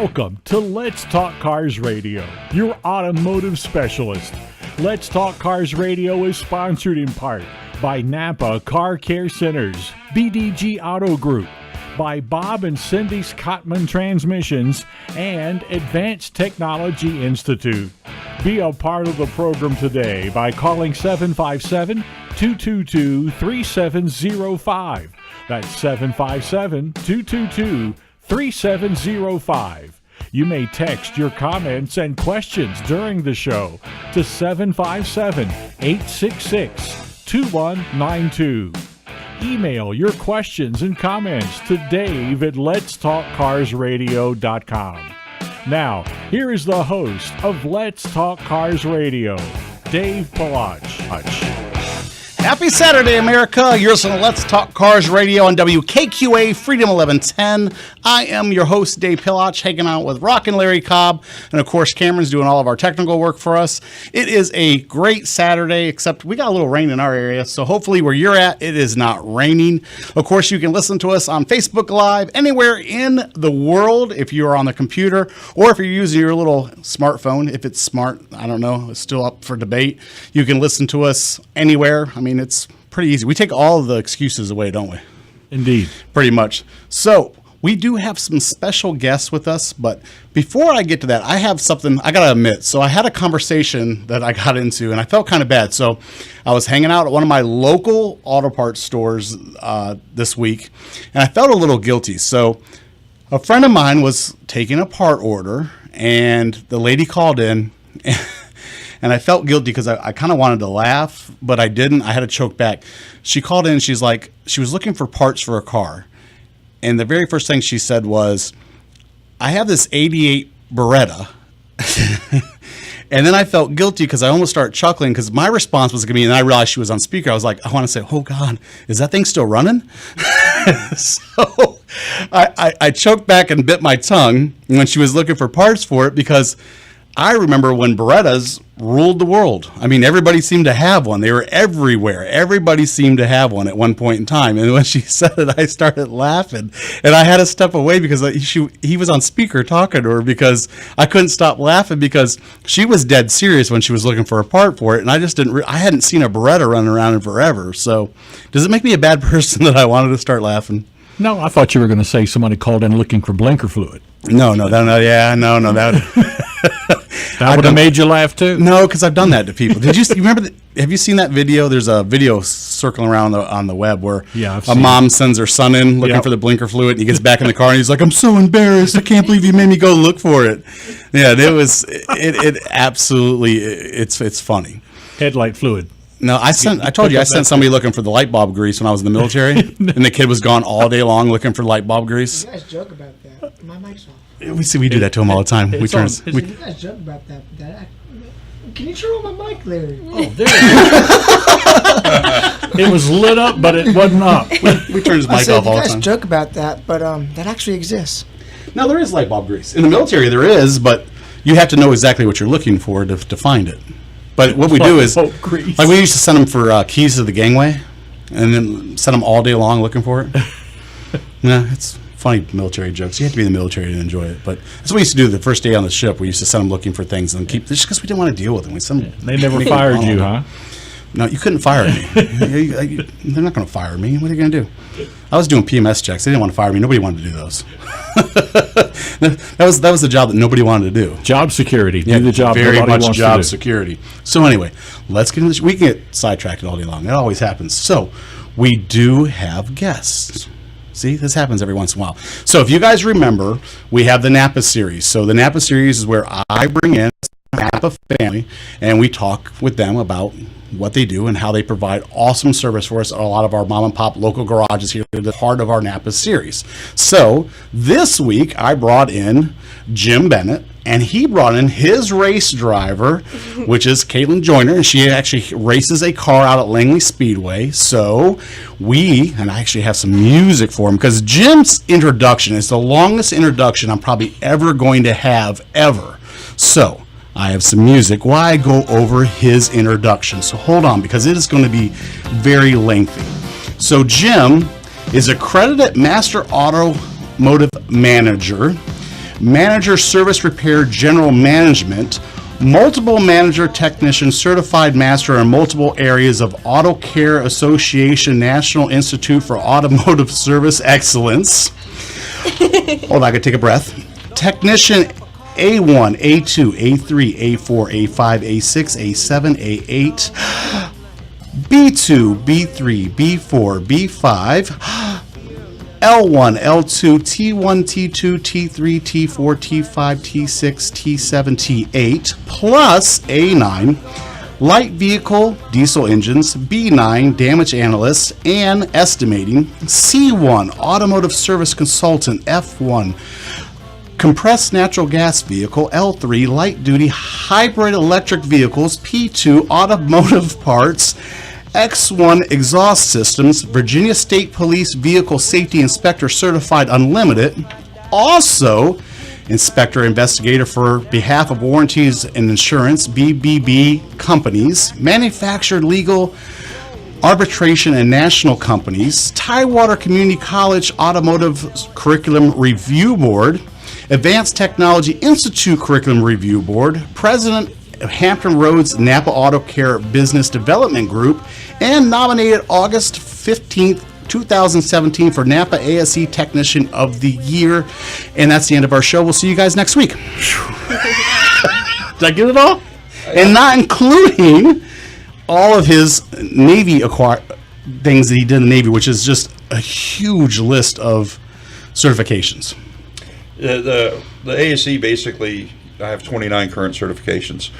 Welcome to Let's Talk Cars Radio, your automotive specialist. Let's Talk Cars Radio is sponsored in part by Napa Car Care Centers, BDG Auto Group, by Bob and Cindy Scottman Transmissions, and Advanced Technology Institute. Be a part of the program today by calling 757-222-3705. That's 757-222-3705. You may text your comments and questions during the show to 757-866-2192. Email your questions and comments to Dave at letstalkcarsradio.com. Now, here is the host of Let's Talk Cars Radio, Dave Palach. Happy Saturday, America. You're listening to Let's Talk Cars Radio on WKQA Freedom 1110. I am your host, Dave Pilach, hanging out with Rock and Larry Cobb. And, of course, Cameron's doing all of our technical work for us. It is a great Saturday, except we got a little rain in our area. So hopefully where you're at, it is not raining. Of course, you can listen to us on Facebook Live anywhere in the world if you are on the computer or if you're using your little smartphone. If it's smart, I don't know. It's still up for debate. You can listen to us anywhere. I mean, it's pretty easy. We take all of the excuses away, don't we? Indeed. Pretty much. So we do have some special guests with us, but before I get to that, I have something I got to admit. So I had a conversation that I got into, and I felt kind of bad. So I was hanging out at one of my local auto parts stores this week, and I felt a little guilty. So a friend of mine was taking a part order, and the lady called in, and I felt guilty because I kind of wanted to laugh, but I didn't. I had to choke back. She called in. She's like, she was looking for parts for a car. And the very first thing she said was, I have this 88 Beretta. And then I felt guilty because I almost started chuckling because my response was going to be, and I realized she was on speaker. I was like, I want to say, oh, God, is that thing still running? So I choked back and bit my tongue when she was looking for parts for it because I remember when Berettas ruled the world. I mean, everybody seemed to have one. They were everywhere. Everybody seemed to have one at one point in time. And when she said it, I started laughing. And I had to step away because he was on speaker talking to her because I couldn't stop laughing because she was dead serious when she was looking for a part for it. And I just I hadn't seen a Beretta running around in forever. So does it make me a bad person that I wanted to start laughing? No, I thought you were going to say somebody called in looking for blinker fluid. No, that That would have made you laugh too. No, because I've done that to people. You remember? Have you seen that video? There's a video circling around on the web where a mom sends her son in looking for the blinker fluid, and he gets back in the car and he's like, "I'm so embarrassed. I can't believe you made me go look for it." Yeah, it absolutely it's funny. Headlight fluid. No, I told you I sent somebody looking for the light bulb grease when I was in the military, and the kid was gone all day long looking for light bulb grease. You guys joke about that. My mic's off. We do that to him all the time. You guys joke about that. Can you turn on my mic, Larry? Oh, there it is. It was lit up, but it wasn't up. We turn his mic off all the time. You guys joke about that, but that actually exists. No, there is light bulb grease. In the military, there is, but you have to know exactly what you're looking for to find it. But what we do is, like we used to send them for keys to the gangway, and then send them all day long looking for it. Yeah, it's funny military jokes. You have to be in the military to enjoy it. But that's what we used to do the first day on the ship. We used to send them looking for things and keep just because we didn't want to deal with them. They never fired you, huh? No, you couldn't fire me. They're not going to fire me. What are you going to do? I was doing PMS checks. They didn't want to fire me. Nobody wanted to do those. That was the job that nobody wanted to do. Job security. Yeah, do the job very nobody much wants job to do. security. So anyway, let's get into this. We can get sidetracked all day long. It always happens. So we do have guests. See, this happens every once in a while. So if you guys remember, we have the Napa series. So the Napa series is where I bring in the Napa family and we talk with them about what they do and how they provide awesome service for us at a lot of our mom and pop local garages here at the heart of our Napa series. So this week I brought in Jim Bennett, and he brought in his race driver, which is Caitlin Joyner, and she actually races a car out at Langley Speedway. So and I actually have some music for him because Jim's introduction is the longest introduction I'm probably ever going to have ever. So I have some music while I go over his introduction. So hold on, because it is going to be very lengthy. So Jim is accredited master automotive manager, manager service repair general management, multiple manager technician certified master in multiple areas of Auto Care Association National Institute for Automotive Service Excellence. Hold on, I gotta take a breath. Technician A1, A2, A3, A4, A5, A6, A7, A8, B2, B3, B4, B5, L1, L2, T1, T2, T3, T4, T5, T6, T7, T8, plus A9, light vehicle diesel engines, B9, damage analyst and estimating, C1, automotive service consultant, F1, compressed natural gas vehicle, L3, light duty hybrid electric vehicles, P2, automotive parts, X1 exhaust systems, Virginia State Police Vehicle Safety Inspector Certified Unlimited, also Inspector Investigator for behalf of warranties and insurance, BBB companies, manufactured legal arbitration and national companies, Tidewater Community College Automotive Curriculum Review Board, Advanced Technology Institute Curriculum Review Board, President of Hampton Roads Napa Auto Care Business Development Group, and nominated August 15th, 2017 for Napa ASE Technician of the Year. And that's the end of our show. We'll see you guys next week. Did I get it all? And not including all of his Navy things that he did in the Navy, which is just a huge list of certifications. The ASE, basically, I have 29 current certifications.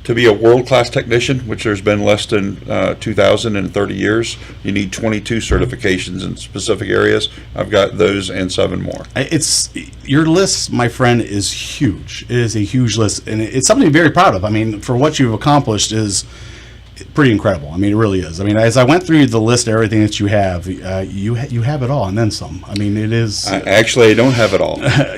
To be a world-class technician, which there's been less than 2,000 in 30 years, you need 22 certifications in specific areas. I've got those and 7 more. Your list, my friend, is huge. It is a huge list, and it's something to be very proud of. I mean, for what you've accomplished is pretty incredible. I mean, it really is. I mean, as I went through the list of everything that you have, you have it all and then some. I mean, it is. Actually, I don't have it all.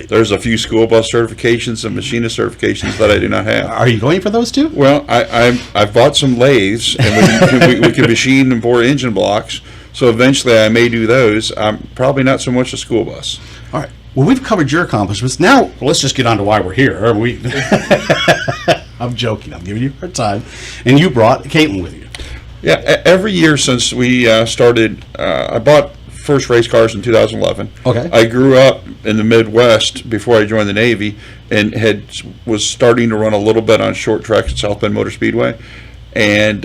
There's a few school bus certifications and machinist certifications that I do not have. Are you going for those too? Well, I've bought some lathes, and we can machine and bore engine blocks. So eventually, I may do those. Probably not so much a school bus. All right. Well, we've covered your accomplishments. Now, let's just get on to why we're here. I'm joking. I'm giving you a hard time. And you brought Caitlin with you. Yeah, every year since we started, I bought first race cars in 2011. Okay. I grew up in the Midwest before I joined the Navy and was starting to run a little bit on short tracks at South Bend Motor Speedway, and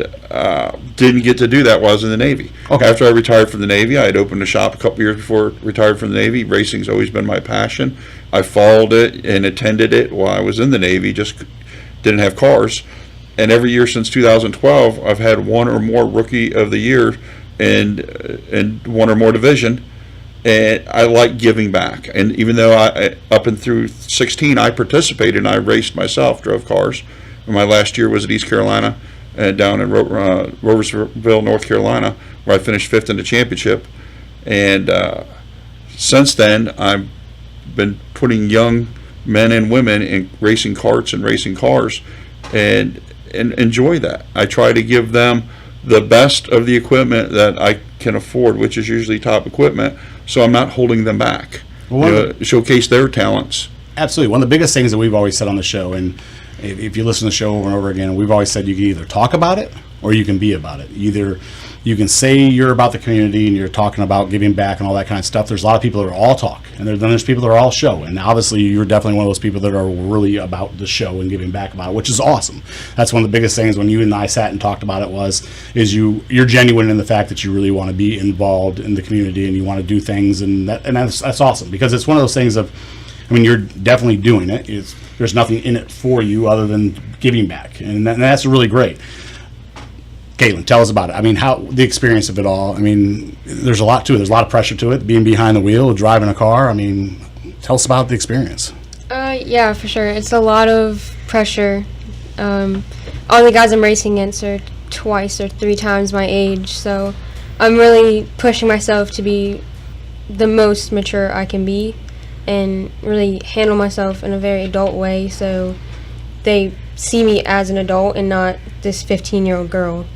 didn't get to do that while I was in the Navy. Okay. After I retired from the Navy, I had opened a shop a couple years before I retired from the Navy. Racing's always been my passion. I followed it and attended it while I was in the Navy, just didn't have cars. And every year since 2012, I've had one or more Rookie of the Year and one or more division. And I like giving back. And even though I up and through 16, I participated and I raced myself, drove cars. And my last year was at East Carolina and down in Roversville, North Carolina, where I finished 5th in the championship. And since then, I've been putting young men and women in racing karts and racing cars, and enjoy that. I try to give them the best of the equipment that I can afford, which is usually top equipment, so I'm not holding them back. Showcase their talents. Absolutely. One of the biggest things that we've always said on the show, and if you listen to the show over and over again, we've always said you can either talk about it or you can be about it. Either you can say you're about the community and you're talking about giving back and all that kind of stuff. There's a lot of people that are all talk, and then there's people that are all show. And obviously, you're definitely one of those people that are really about the show and giving back about it, which is awesome. That's one of the biggest things when you and I sat and talked about it is you're genuine in the fact that you really want to be involved in the community and you want to do things, and that's awesome, because it's one of those things of, I mean, you're definitely doing it. There's nothing in it for you other than giving back, and that's really great. Caitlin, tell us about it. I mean, how the experience of it all. I mean, there's a lot to it. There's a lot of pressure to it. Being behind the wheel, driving a car. I mean, tell us about the experience. Yeah, for sure. It's a lot of pressure. All the guys I'm racing against are twice or 3 times my age, so I'm really pushing myself to be the most mature I can be and really handle myself in a very adult way, so they see me as an adult and not this 15-year-old girl.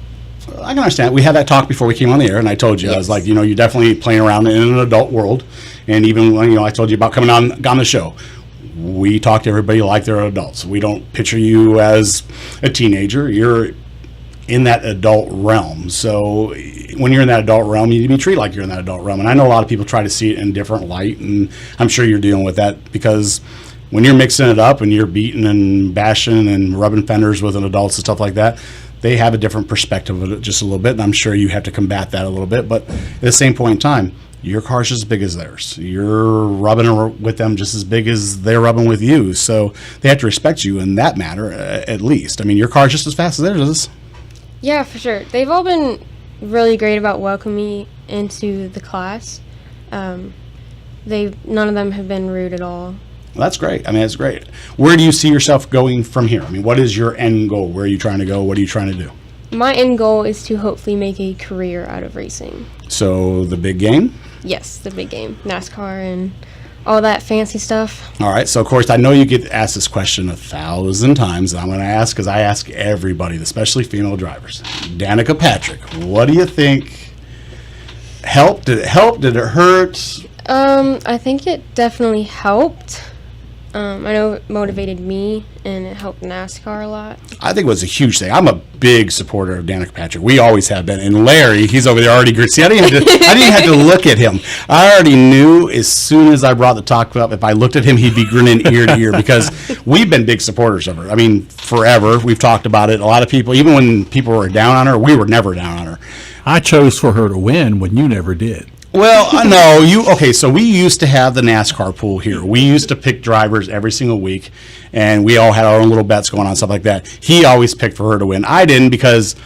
I can understand. We had that talk before we came on the air, and I told you, yes. I was like, you're definitely playing around in an adult world. And even when, I told you about coming on the show. we talk to everybody like they're adults. We don't picture you as a teenager. You're in that adult realm. So when you're in that adult realm, you need to be treated like you're in that adult realm. And I know a lot of people try to see it in a different light, and I'm sure you're dealing with that, because when you're mixing it up and you're beating and bashing and rubbing fenders with an adults and stuff like that, they have a different perspective of it just a little bit, and I'm sure you have to combat that a little bit. But at the same point in time, your car's just as big as theirs. You're rubbing with them just as big as they're rubbing with you. So they have to respect you in that matter, at least. I mean, your car's just as fast as theirs is. Yeah, for sure. They've all been really great about welcoming me into the class. None of them have been rude at all. Well, that's great. I mean, that's great. Where do you see yourself going from here? I mean, what is your end goal? Where are you trying to go? What are you trying to do? My end goal is to hopefully make a career out of racing. So the big game? Yes, the big game. NASCAR and all that fancy stuff. All right. So, of course, I know you get asked this question 1,000 times, and I'm going to ask because I ask everybody, especially female drivers. Danica Patrick, what do you think helped? Did it help? Did it hurt? I think it definitely helped. I know it motivated me, and it helped NASCAR a lot. I think it was a huge thing. I'm a big supporter of Danica Patrick. We always have been. And Larry, he's over there already. See, I didn't have to look at him. I already knew as soon as I brought the talk up, if I looked at him, he'd be grinning ear to ear, because we've been big supporters of her. I mean, forever. We've talked about it. A lot of people, even when people were down on her, we were never down on her. I chose for her to win when you never did. Well, no, okay, so we used to have the NASCAR pool here. We used to pick drivers every single week, and we all had our own little bets going on, stuff like that. He always picked for her to win. I didn't, because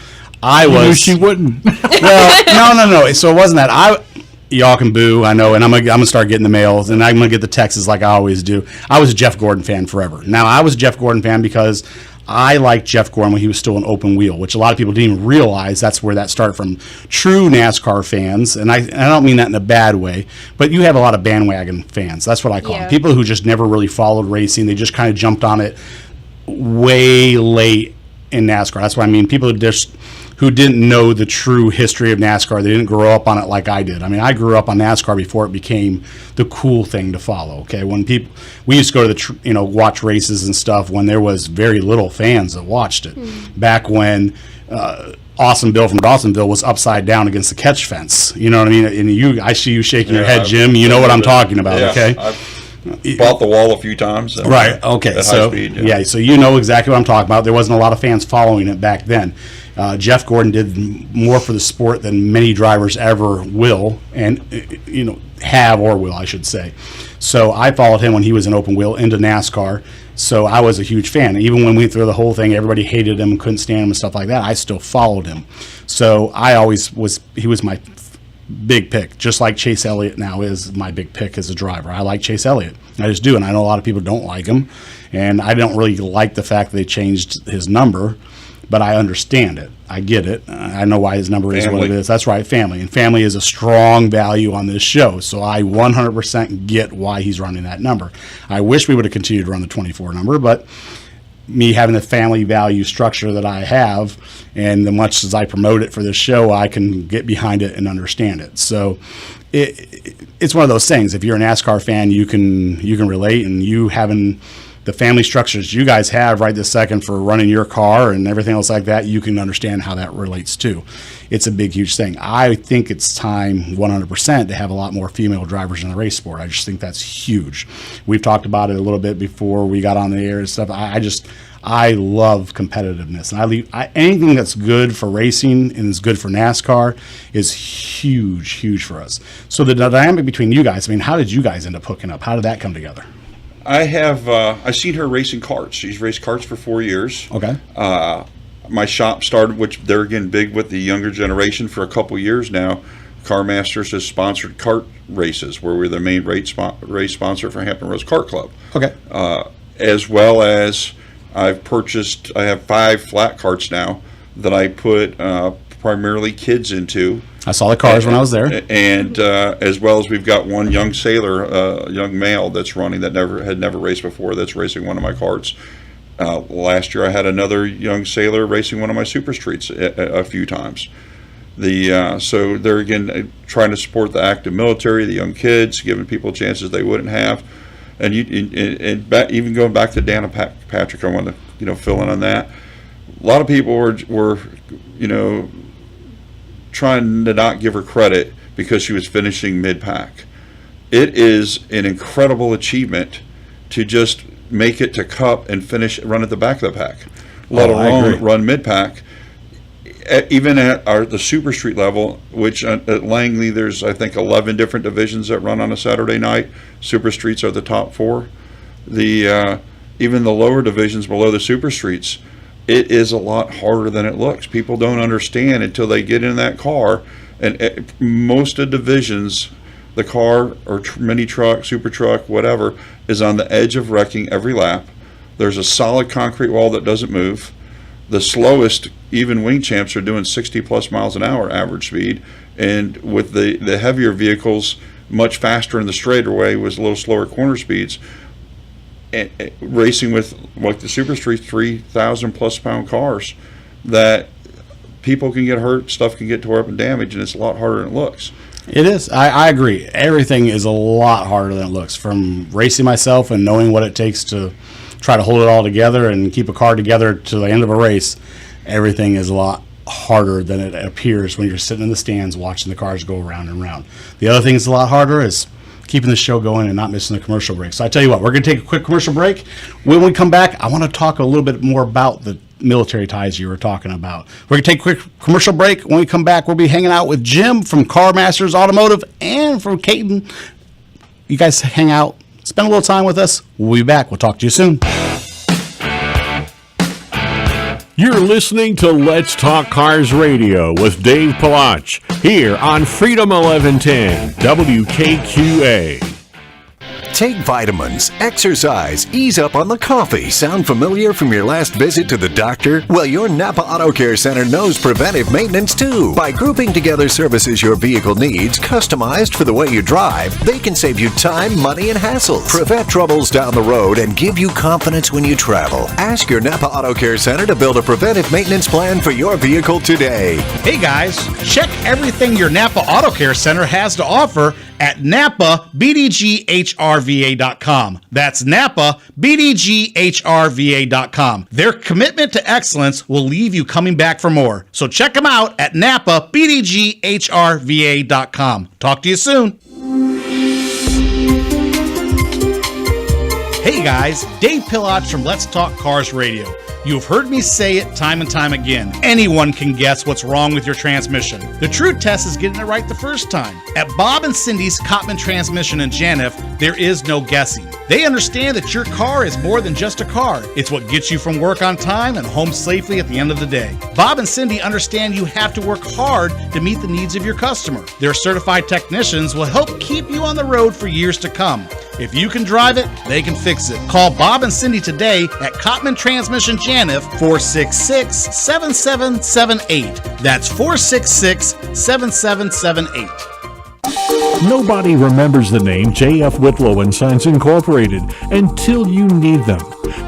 I was... knew she wouldn't. Well, no. So it wasn't that. Y'all can boo, I know, and I'm gonna start getting the mails, and I'm gonna get the texts like I always do. I was a Jeff Gordon fan forever. Now, I was a Jeff Gordon fan because I liked Jeff Gordon when he was still an open wheel, which a lot of people didn't even realize that's where that started from. True NASCAR fans, and I don't mean that in a bad way, but you have a lot of bandwagon fans. That's what I call them. People who just never really followed racing. They just kind of jumped on it way late in NASCAR. That's what I mean. People who didn't know the true history of NASCAR. They didn't grow up on it like I did. I mean, I grew up on NASCAR before it became the cool thing to follow. Okay, when we used to go to the watch races and stuff when there was very little fans that watched it. Back when Awesome Bill from Dawsonville was upside down against the catch fence. You know what I mean? And I see you shaking your head, Jim. You know what I'm talking about. Yeah, okay. I've bought the wall a few times. Right. Okay. At So high speed, yeah. So you know exactly what I'm talking about. There wasn't a lot of fans following it back then. Jeff Gordon did more for the sport than many drivers ever will, and have or will, I should say. So I followed him when he was an open wheel into NASCAR. So I was a huge fan. Even when we went through the whole thing, everybody hated him and couldn't stand him and stuff like that. I still followed him. So I always he was my big pick, just like Chase Elliott now is my big pick as a driver. I like Chase Elliott. I just do, and I know a lot of people don't like him, and I don't really like the fact that they changed his number, but I understand it. I get it. I know why his number is what it is. That's right, family. And family is a strong value on this show, so I 100% get why he's running that number. I wish we would have continued to run the 24 number, but me having the family value structure that I have, and the much as I promote it for this show, I can get behind it and understand it. So it's one of those things. If you're a NASCAR fan, you can relate, and you having the family structures you guys have right this second for running your car and everything else like that, you can understand how that relates too. It's a big, huge thing. I think it's time 100% to have a lot more female drivers in the race sport. I just think that's huge. We've talked about it a little bit before we got on the air and stuff. I love competitiveness, and anything that's good for racing and is good for NASCAR is huge for us. So the dynamic between you guys, I mean, how did you guys end up hooking up? How did that come together? I've seen her racing karts. She's raced karts for 4 years. Okay. My shop started, which they're again big with the younger generation for a couple years now. CarMasters has sponsored kart races, where we're the main race sponsor for Hampton Roads Kart Club. Okay. As well as I have 5 flat karts now that I put primarily kids into. I saw the cars when I was there. And as well as we've got one young sailor, young male that's running that had never raced before, that's racing one of my karts. Last year I had another young sailor racing one of my super streets a few times. So they're again trying to support the active military, the young kids, giving people chances they wouldn't have. And even going back to Dana Patrick, I want to fill in on that. A lot of people were trying to not give her credit because she was finishing mid-pack. It is an incredible achievement to just make it to Cup and run at the back of the pack, let alone run mid-pack. Even at the Super Street level, which at Langley there's I think 11 different divisions that run on a Saturday night. Super Streets are the top 4. Even the lower divisions below the Super Streets, it is a lot harder than it looks. People don't understand until they get in that car. And most of divisions, the car or mini truck, super truck, whatever, is on the edge of wrecking every lap. There's a solid concrete wall that doesn't move. The slowest, even wing champs, are doing 60 plus miles an hour average speed, and with the heavier vehicles, much faster in the straightaway with a little slower corner speeds. And racing with like the Super Street 3,000 plus pound cars, that people can get hurt, stuff can get tore up and damaged, and it's a lot harder than it looks. It is. I agree. Everything is a lot harder than it looks. From racing myself and knowing what it takes to try to hold it all together and keep a car together to the end of a race, everything is a lot harder than it appears when you're sitting in the stands watching the cars go round and round. The other thing that's a lot harder is keeping the show going and not missing the commercial break. So I tell you what, we're going to take a quick commercial break. When we come back, I want to talk a little bit more about the military ties you were talking about. We're going to take a quick commercial break. When we come back, we'll be hanging out with Jim from Car Masters Automotive and from Caton. You guys hang out, spend a little time with us. We'll be back. We'll talk to you soon. You're listening to Let's Talk Cars Radio with Dave Palach here on Freedom 1110 WKQA. Take vitamins, exercise, ease up on the coffee. Sound familiar from your last visit to the doctor? Well, your Napa Auto Care Center knows preventive maintenance too. By grouping together services your vehicle needs, customized for the way you drive, they can save you time, money, and hassles. Prevent troubles down the road and give you confidence when you travel. Ask your Napa Auto Care Center to build a preventive maintenance plan for your vehicle today. Hey guys, check everything your Napa Auto Care Center has to offer at NapaBDGHRVA.com. That's NapaBDGHRVA.com. Their commitment to excellence will leave you coming back for more. So check them out at NapaBDGHRVA.com. Talk to you soon. Hey guys, Dave Pilach from Let's Talk Cars Radio. You've heard me say it time and time again. Anyone can guess what's wrong with your transmission. The true test is getting it right the first time. At Bob and Cindy's Cottman Transmission in Janif, there is no guessing. They understand that your car is more than just a car. It's what gets you from work on time and home safely at the end of the day. Bob and Cindy understand you have to work hard to meet the needs of your customer. Their certified technicians will help keep you on the road for years to come. If you can drive it, they can fix it. Call Bob and Cindy today at Cottman Transmission Janif, 466-7778. That's 466-7778. Nobody remembers the name J.F. Whitlow & Sons Incorporated until you need them.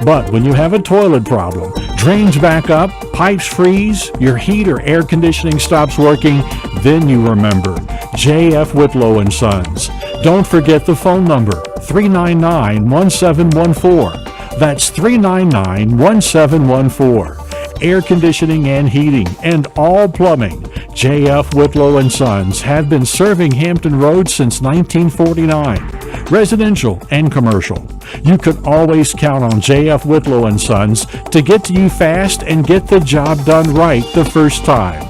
But when you have a toilet problem, drains back up, pipes freeze, your heat or air conditioning stops working, then you remember J.F. Whitlow & Sons. Don't forget the phone number, 399-1714. That's 399-1714. Air conditioning and heating and all plumbing. J.F. Whitlow & Sons have been serving Hampton Roads since 1949, residential and commercial. You can always count on J.F. Whitlow & Sons to get to you fast and get the job done right the first time.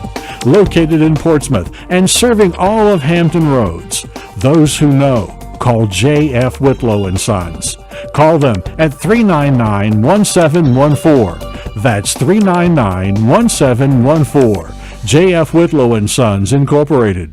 Located in Portsmouth and serving all of Hampton Roads. Those who know, call J.F. Whitlow & Sons. Call them at 399-1714. That's 399-1714. J.F. Whitlow & Sons Incorporated.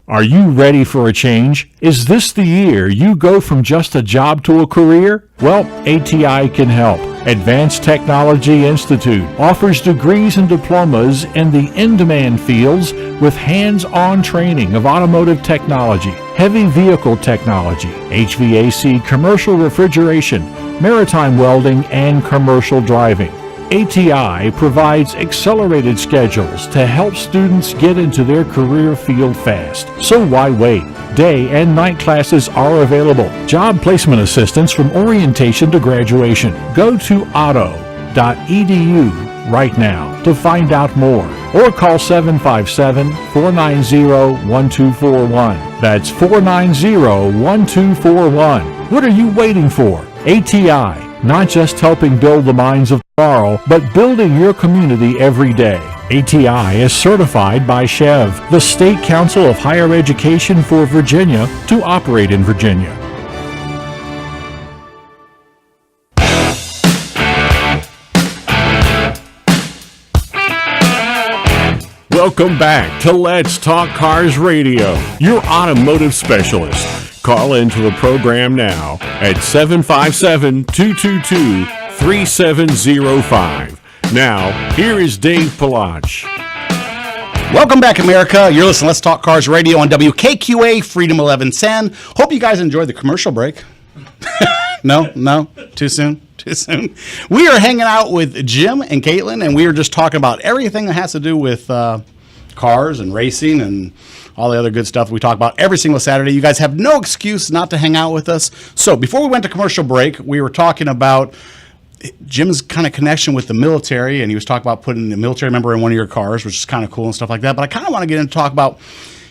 Are you ready for a change? Is this the year you go from just a job to a career? Well, ATI can help. Advanced Technology Institute offers degrees and diplomas in the in-demand fields with hands-on training of automotive technology, heavy vehicle technology, HVAC, commercial refrigeration, maritime welding, and commercial driving. ATI provides accelerated schedules to help students get into their career field fast. So why wait? Day and night classes are available. Job placement assistance from orientation to graduation. Go to otto.edu right now to find out more, or call 757-490-1241. That's 490-1241. What are you waiting for? ATI, not just helping build the minds of tomorrow, but building your community every day. ATI is certified by SCHEV, the State Council of Higher Education for Virginia, to operate in Virginia. Welcome back to Let's Talk Cars Radio, your automotive specialist. Call into the program now at 757-222-3705. Now, here is Dave Palach. Welcome back, America. You're listening to Let's Talk Cars Radio on WKQA Freedom 1110. Hope you guys enjoyed the commercial break. No, too soon. We are hanging out with Jim and Caitlin, and we are just talking about everything that has to do with cars and racing and all the other good stuff we talk about every single Saturday. You guys have no excuse not to hang out with us. So before we went to commercial break, we were talking about Jim's kind of connection with the military, and he was talking about putting a military member in one of your cars, which is kind of cool and stuff like that. But I kind of want to get into talk about,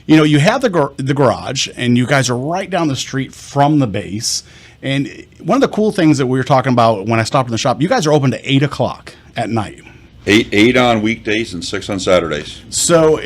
you know, you have the garage, and you guys are right down the street from the base. And one of the cool things that we were talking about when I stopped in the shop, you guys are open to 8 o'clock at night. 8 on weekdays and 6 on Saturdays. So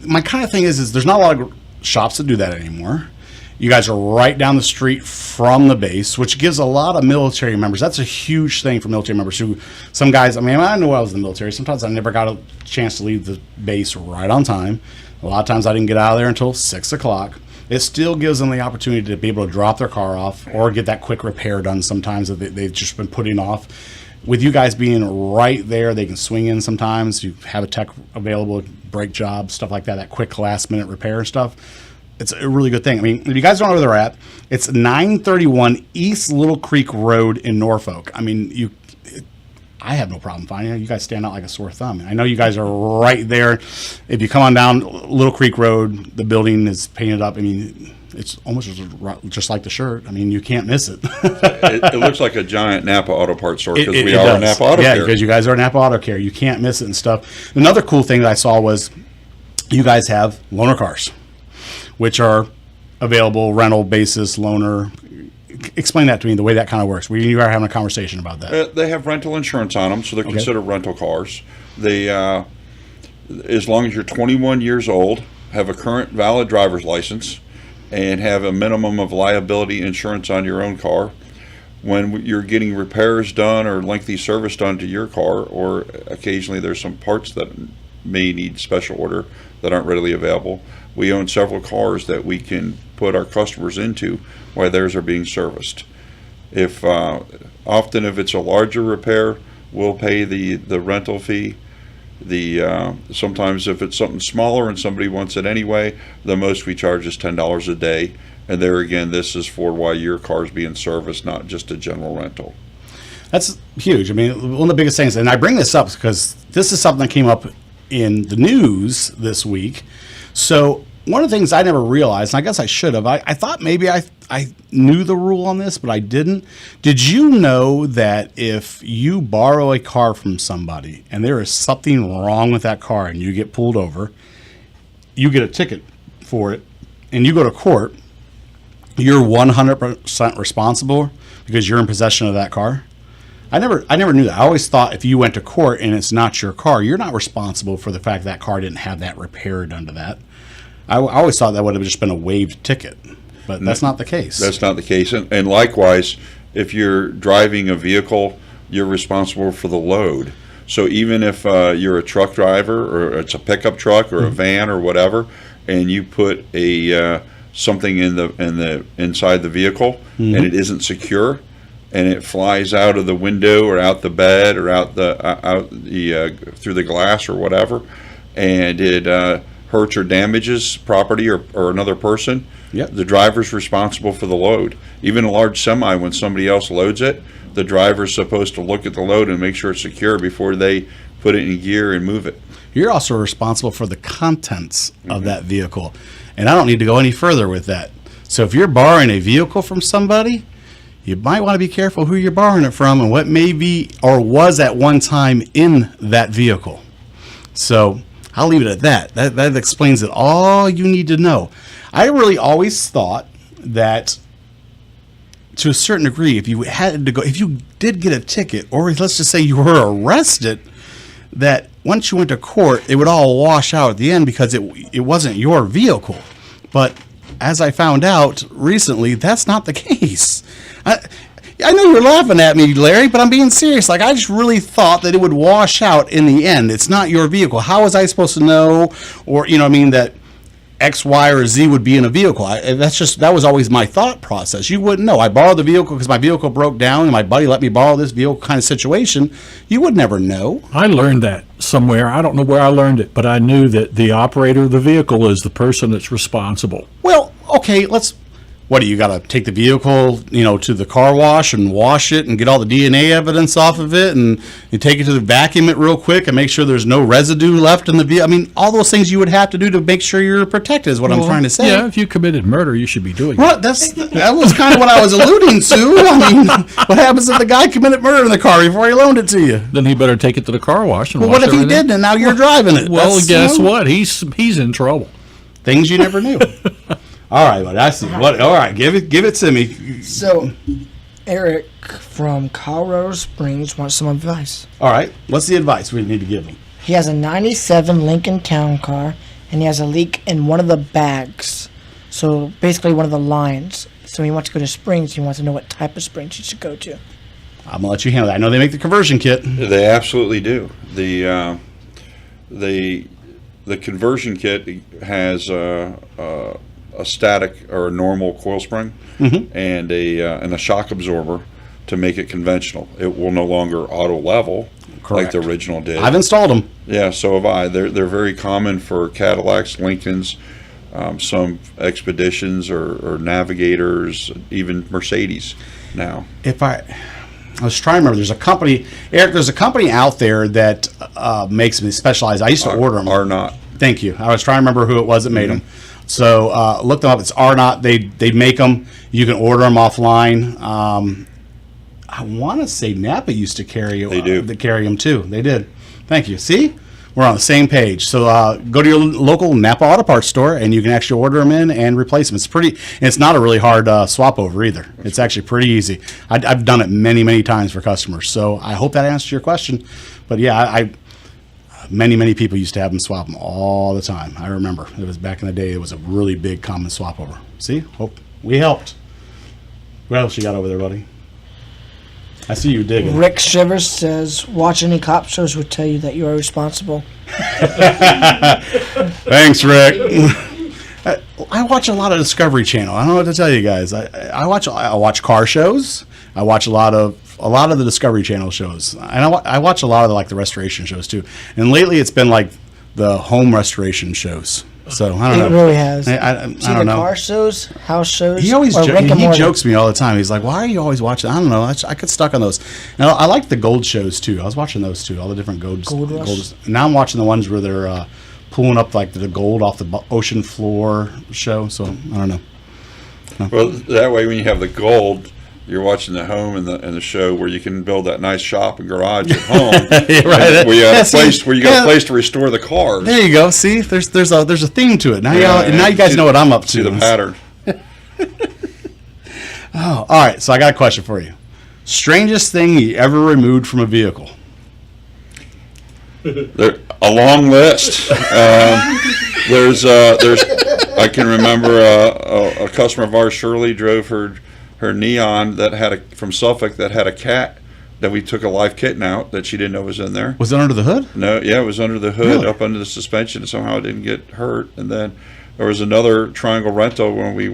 my kind of thing is there's not a lot of shops that do that anymore. You guys are right down the street from the base, which gives a lot of military members. That's a huge thing for military members who, some guys, I mean, I know I was in the military. Sometimes I never got a chance to leave the base right on time. A lot of times I didn't get out of there until 6 o'clock. It still gives them the opportunity to be able to drop their car off or get that quick repair done sometimes that they've just been putting off. With you guys being right there, they can swing in sometimes. You have a tech available, brake job, stuff like that, that quick last-minute repair stuff. It's a really good thing. I mean, if you guys don't know where they're at, it's 931 East Little Creek Road in Norfolk. I mean, I have no problem finding it. You guys stand out like a sore thumb. I know you guys are right there. If you come on down Little Creek Road, the building is painted up. I mean, it's almost just like the shirt. I mean, you can't miss it. It looks like a giant Napa Auto Parts store because we are Napa Auto Care. Yeah, because you guys are Napa Auto Care. You can't miss it and stuff. Another cool thing that I saw was you guys have loaner cars, which are available, rental basis, loaner. Explain that to me, the way that kind of works. You are having a conversation about that. They have rental insurance on them, so they're considered rental cars. They, as long as you're 21 years old, have a current valid driver's license, and have a minimum of liability insurance on your own car, when you're getting repairs done or lengthy service done to your car, or occasionally there's some parts that may need special order that aren't readily available, we own several cars that we can put our customers into while theirs are being serviced. If often if it's a larger repair, we'll pay the rental fee. Sometimes if it's something smaller and somebody wants it anyway, the most we charge is $10 a day. And there again, this is for why your car is being serviced, not just a general rental. That's huge. I mean, one of the biggest things, and I bring this up because this is something that came up in the news this week. So one of the things I never realized, and I guess I should have, I thought maybe I knew the rule on this, but I didn't. Did you know that if you borrow a car from somebody and there is something wrong with that car and you get pulled over, you get a ticket for it, and you go to court, you're 100% responsible because you're in possession of that car? I never knew that. I always thought if you went to court and it's not your car, you're not responsible for the fact that car didn't have that repair done to that. I always thought that would have just been a waived ticket, but that's not the case. That's not the case. And likewise, if you're driving a vehicle, you're responsible for the load. So even if you're a truck driver, or it's a pickup truck or a van or whatever, and you put a something inside the vehicle and it isn't secure, and it flies out of the window or out the bed or out through the glass or whatever, and it hurts or damages property or another person, the driver's responsible for the load. Even a large semi, when somebody else loads it, the driver's supposed to look at the load and make sure it's secure before they put it in gear and move it. You're also responsible for the contents of that vehicle. And I don't need to go any further with that. So if you're borrowing a vehicle from somebody, you might want to be careful who you're borrowing it from and what may be or was at one time in that vehicle. So I'll leave it at that. That explains it all you need to know. I really always thought that to a certain degree, if you did get a ticket, or let's just say you were arrested, that once you went to court, it would all wash out at the end because it wasn't your vehicle. But as I found out recently, that's not the case. I know you're laughing at me, Larry, but I'm being serious. Like, I just really thought that it would wash out in the end. It's not your vehicle. How was I supposed to know, or, that X, Y, or Z would be in a vehicle? That was always my thought process. You wouldn't know. I borrowed the vehicle because my vehicle broke down and my buddy let me borrow this vehicle kind of situation. You would never know. I learned that somewhere. I don't know where I learned it, but I knew that the operator of the vehicle is the person that's responsible. Well, okay, what do you got to take the vehicle, to the car wash and wash it and get all the DNA evidence off of it, and you take it to the vacuum it real quick and make sure there's no residue left in the vehicle. I mean, all those things you would have to do to make sure you're protected is what I'm trying to say. Yeah, if you committed murder, you should be doing Well, that was kind of what I was alluding to. I mean, what happens if the guy committed murder in the car before he loaned it to you? Then he better take it to the car wash and Well, wash what if everything. he didn't and now you're driving it? Well, guess what? He's in trouble. Things you never knew. All right, buddy, I see. All right, give it to me. So, Eric from Colorado Springs wants some advice. All right, what's the advice we need to give him? He has a 97 Lincoln Town Car, and he has a leak in one of the bags. So, basically one of the lines. So, he wants to go to Springs. He wants to know what type of Springs he should go to. I'm going to let you handle that. I know they make the conversion kit. They absolutely do. The conversion kit has a static or a normal coil spring and a shock absorber to make it conventional. It will no longer auto level like the original did. I've installed them. Yeah, so have I. They're very common for Cadillacs, Lincolns, some Expeditions or Navigators, even Mercedes now. I was trying to remember. There's a company, Eric. There's a company out there that makes them specialized. I used to order them. Arnott. Thank you. I was trying to remember who it was that made them. So look them up. It's Arnott. They make them. You can order them offline. I want to say Napa used to carry. They do. They carry them too. They did. Thank you. See, we're on the same page. So go to your local Napa Auto Parts store, and you can actually order them in and replace them. It's pretty. And it's not a really hard swap over either. It's actually pretty easy. I've done it many times for customers. So I hope that answers your question. But yeah, many people used to have them swap them all the time. I remember it was back in the day. It was a really big common swap over. See, hope we helped. What else you got over there, buddy? I see you digging. Rick Shivers says, watch any cop shows would tell you that you are responsible. Thanks, Rick. I watch a lot of Discovery Channel. I don't know what to tell you guys. I watch car shows. I watch a lot of the Discovery Channel shows, and I watch a lot of the restoration shows too. And lately, it's been like the home restoration shows. So I don't know. It really has. I don't know. Car shows, house shows. He always or Rick and he Morty? jokes me all the time. He's like, "Why are you always watching?" I don't know. I get stuck on those. Now I like the gold shows too. I was watching those too. All the different Gold Rush? Now I'm watching the ones where they're pulling up like the gold off the ocean floor show. So I don't know. Well, that way when you have the gold, you're watching the home and the show where you can build that nice shop and garage at home. Right. Where you have a place where you got a place to restore the cars. There you go. See, there's a theme to it. Now now you guys know what I'm up to. See the pattern. Oh, all right. So I got a question for you. Strangest thing you ever removed from a vehicle? A long list. There's I can remember a customer of ours, Shirley, drove her Neon from Suffolk that had a cat that we took a live kitten out that she didn't know was in there. Was it under the hood? No, yeah, it was under the hood, Really? up under the suspension, and somehow it didn't get hurt. And then there was another Triangle Rental when we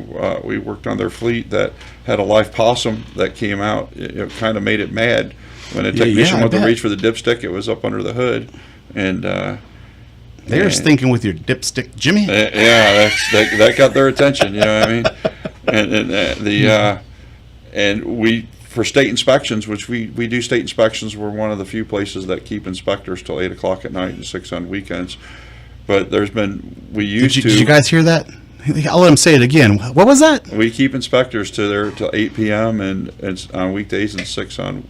worked on their fleet that had a live possum that came out. It kind of made it mad when a technician I went to bet. reach for the dipstick. It was up under the hood, and They're just thinking with your dipstick, Jimmy. yeah, that got their attention. You know what I mean? And we for state inspections, which we do state inspections, we're one of the few places that keep inspectors till 8 o'clock at night and 6 on weekends. But there's been, did you guys hear that? I'll let him say it again. What was that? We keep inspectors till 8 p.m. and it's on weekdays and 6 on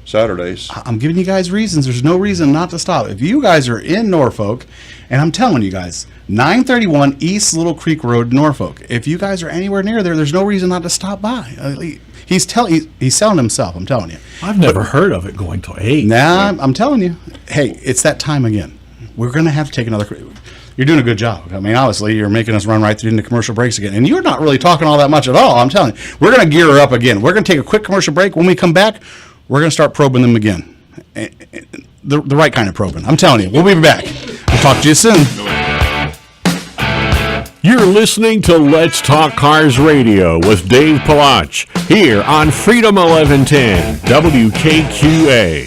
Saturdays. I'm giving you guys reasons. There's no reason not to stop. If you guys are in Norfolk, and I'm telling you guys, 931 East Little Creek Road, Norfolk. If you guys are anywhere near there, there's no reason not to stop by. He's selling himself. I'm telling you. I've never heard of it going to 8. Nah, I'm telling you. Hey, it's that time again. We're going to have to take another. You're doing a good job. I mean, honestly, you're making us run right through into commercial breaks again. And you're not really talking all that much at all. I'm telling you. We're going to gear her up again. We're going to take a quick commercial break. When we come back, we're going to start probing them again. The right kind of probing. I'm telling you. We'll be back. We'll talk to you soon. You're listening to Let's Talk Cars Radio with Dave Palach here on Freedom 1110 WKQA.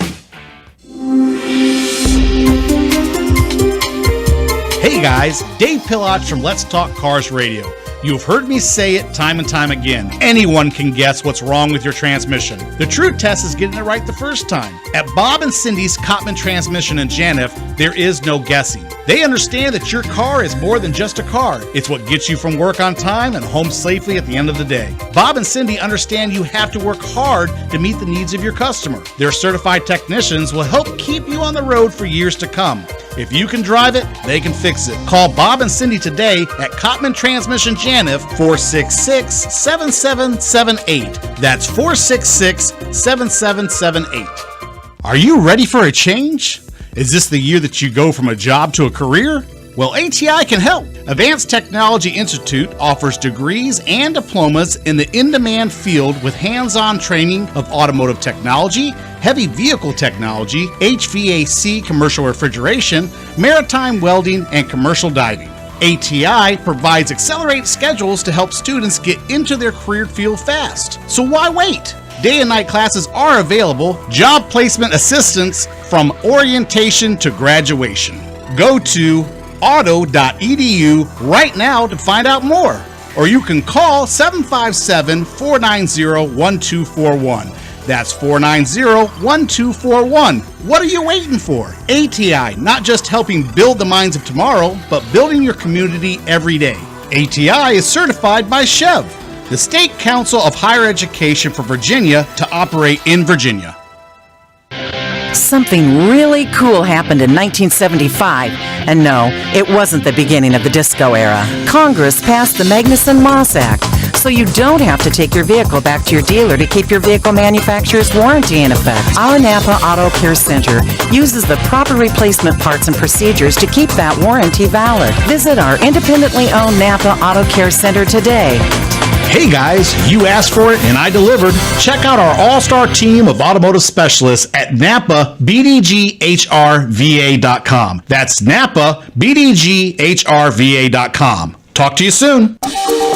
Hey guys, Dave Palach from Let's Talk Cars Radio. You've heard me say it time and time again. Anyone can guess what's wrong with your transmission. The true test is getting it right the first time. At Bob and Cindy's Cottman Transmission in Janif, there is no guessing. They understand that your car is more than just a car. It's what gets you from work on time and home safely at the end of the day. Bob and Cindy understand you have to work hard to meet the needs of your customer. Their certified technicians will help keep you on the road for years to come. If you can drive it, they can fix it. Call Bob and Cindy today at Cottman Transmission Janif, 466-7778. That's 466-7778. Are you ready for a change? Is this the year that you go from a job to a career? Well, ATI can help. Advanced Technology Institute offers degrees and diplomas in the in-demand field with hands-on training of automotive technology, heavy vehicle technology, HVAC commercial refrigeration, maritime welding, and commercial diving. ATI provides accelerated schedules to help students get into their career field fast. So why wait? Day and night classes are available, job placement assistance from orientation to graduation. Go to auto.edu right now to find out more. Or you can call 757-490-1241. That's 490-1241. What are you waiting for? ATI, not just helping build the minds of tomorrow, but building your community every day. ATI is certified by Chev, the State Council of Higher Education for Virginia, to operate in Virginia. Something really cool happened in 1975, and no, it wasn't the beginning of the disco era. Congress passed the Magnuson-Moss Act, so you don't have to take your vehicle back to your dealer to keep your vehicle manufacturer's warranty in effect. Our Napa Auto Care Center uses the proper replacement parts and procedures to keep that warranty valid. Visit our independently owned Napa Auto Care Center today. Hey guys, you asked for it and I delivered. Check out our all-star team of automotive specialists at NapaBDGHRVA.com. That's NapaBDGHRVA.com. Talk to you soon.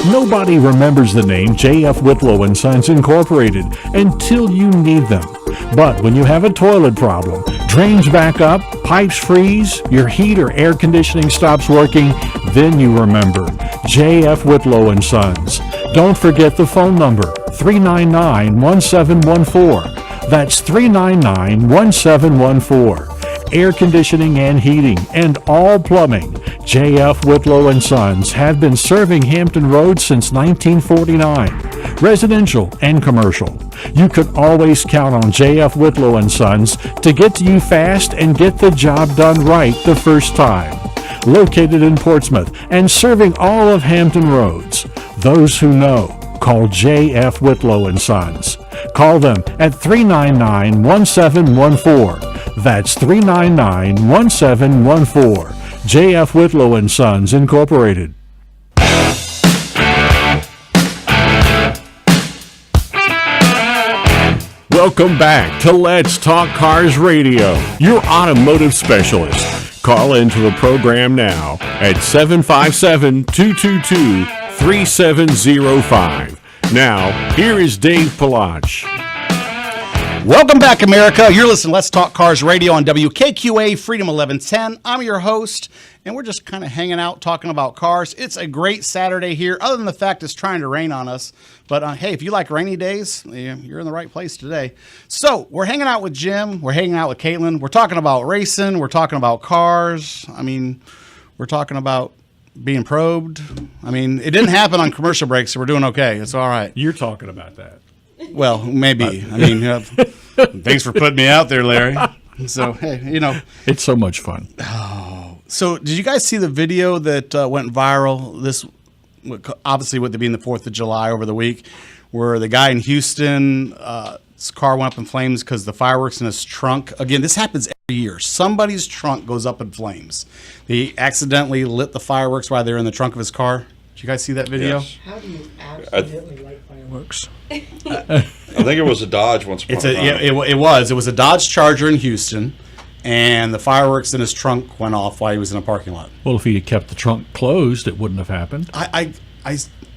Nobody remembers the name J.F. Whitlow & Sons Incorporated until you need them. But when you have a toilet problem, drains back up, pipes freeze, your heat or air conditioning stops working, then you remember J.F. Whitlow & Sons. Don't forget the phone number, 399-1714. That's 399-1714. Air conditioning and heating and all plumbing. J.F. Whitlow & Sons have been serving Hampton Roads since 1949, residential and commercial. You could always count on J.F. Whitlow & Sons to get to you fast and get the job done right the first time. Located in Portsmouth and serving all of Hampton Roads. Those who know, call J.F. Whitlow & Sons. Call them at 399-1714. That's 399-1714. J.F. Whitlow & Sons Incorporated. Welcome back to Let's Talk Cars Radio, your automotive specialist. Call into the program now at 757-222-3705. Now, here is Dave Palach. Welcome back, America. You're listening to Let's Talk Cars Radio on WKQA Freedom 1110. I'm your host, and we're just kind of hanging out talking about cars. It's a great Saturday here, other than the fact it's trying to rain on us. But hey, if you like rainy days, you're in the right place today. So we're hanging out with Jim. We're hanging out with Caitlin. We're talking about racing. We're talking about cars. I mean, we're talking about being probed. I mean, it didn't happen on commercial breaks, so we're doing okay. It's all right. You're talking about that. Well, maybe. I mean, thanks for putting me out there, Larry. So, hey, It's so much fun. So, did you guys see the video that went viral? This, obviously, with it being the 4th of July over the week, where the guy in Houston, his car went up in flames because the fireworks in his trunk. Again, this happens every year. Somebody's trunk goes up in flames. They accidentally lit the fireworks while they're in the trunk of his car. Did you guys see that video? Yes. How do you accidentally light fireworks? I think it was a Dodge once upon a time. It was a Dodge Charger in Houston, and the fireworks in his trunk went off while he was in a parking lot. Well, if he had kept the trunk closed, it wouldn't have happened. I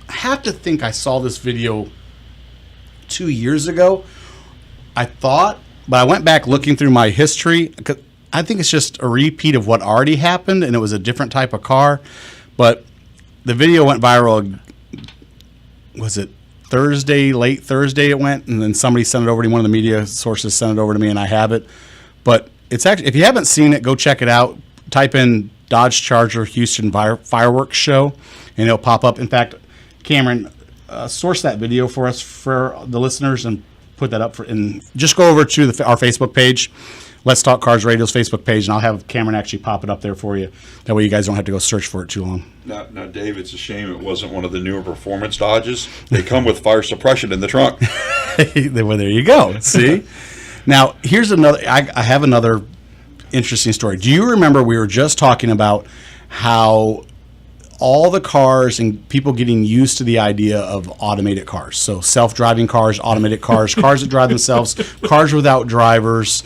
have to think I saw this video 2 years ago. I thought, but I went back looking through my history. I think it's just a repeat of what already happened, and it was a different type of car. But the video went viral. Was it Thursday, late Thursday it went, and then somebody sent it over to me. One of the media sources sent it over to me, and I have it. But it's actually, if you haven't seen it, go check it out. Type in Dodge Charger Houston fireworks show, and it'll pop up. In fact, Cameron, source that video for us for the listeners and put that up and just go over to our Facebook page, Let's Talk Cars Radio's Facebook page, and I'll have Cameron actually pop it up there for you. That way you guys don't have to go search for it too long. Now, Dave, it's a shame it wasn't one of the newer performance Dodges. They come with fire suppression in the trunk. Well, there you go. See? Now, here's another. I have another interesting story. Do you remember we were just talking about how all the cars and people getting used to the idea of automated cars? So self-driving cars, automated cars, cars that drive themselves, cars without drivers,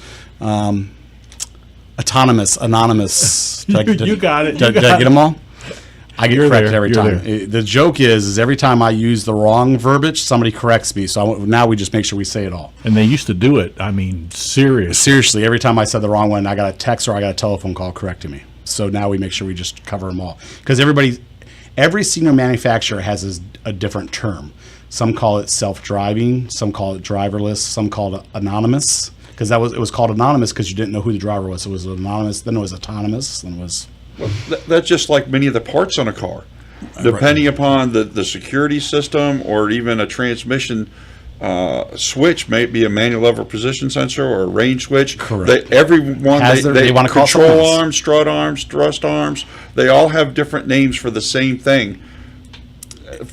autonomous, anonymous. You got it. Did I get them all? I get corrected there. every You're time. The joke is every time I use the wrong verbiage, somebody corrects me. So now we just make sure we say it all. And they used to do it. I mean, Seriously, every time I said the wrong one, I got a text or I got a telephone call correcting me. So now we make sure we just cover them all. Because every senior manufacturer has a different term. Some call it self-driving, some call it driverless, some call it anonymous. Because it was called anonymous because you didn't know who the driver was. It was anonymous, then it was autonomous, then it was... Well, that's just like many of the parts on a car. Depending upon the security system or even a transmission switch, may be a manual lever position sensor or a range switch. Correct. They want to call control arms, strut arms, thrust arms. They all have different names for the same thing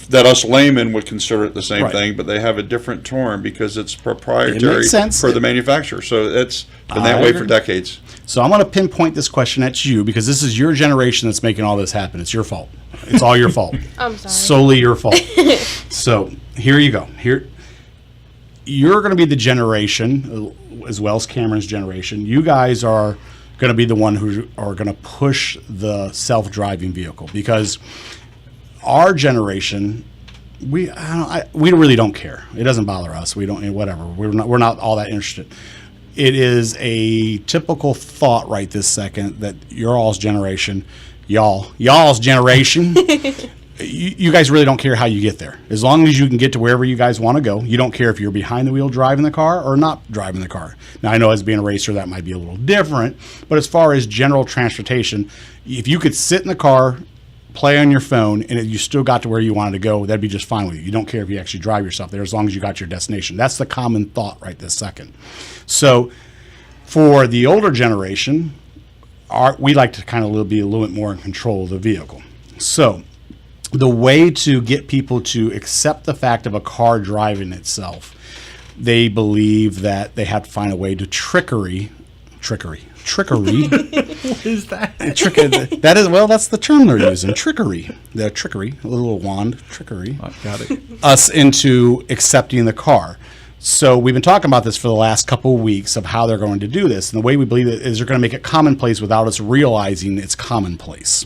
that us laymen would consider it the same Right. thing, but they have a different term because it's proprietary makes sense. for the manufacturer. So it's been that I way agree. for decades. So I'm going to pinpoint this question at you because this is your generation that's making all this happen. It's your fault. It's all your fault. I'm sorry. Solely your fault. So here you go. You're going to be the generation, as well as Cameron's generation. You guys are going to be the one who are going to push the self-driving vehicle because our generation, we really don't care. It doesn't bother us. We don't, whatever. We're not all that interested. It is a typical thought right this second that y'all's generation, you guys really don't care how you get there. As long as you can get to wherever you guys want to go, you don't care if you're behind the wheel driving the car or not driving the car. Now, I know as being a racer, that might be a little different, but as far as general transportation, if you could sit in the car, play on your phone, and you still got to where you wanted to go, that'd be just fine with you. You don't care if you actually drive yourself there as long as you got your destination. That's the common thought right this second. So for the older generation, we like to kind of be a little bit more in control of the vehicle. So the way to get people to accept the fact of a car driving itself, they believe that they have to find a way to trickery. What is that? That is, well, that's the term they're using. Trickery. The trickery, a little wand, trickery. I got it. Us into accepting the car. So we've been talking about this for the last couple of weeks of how they're going to do this. And the way we believe it is they're going to make it commonplace without us realizing it's commonplace.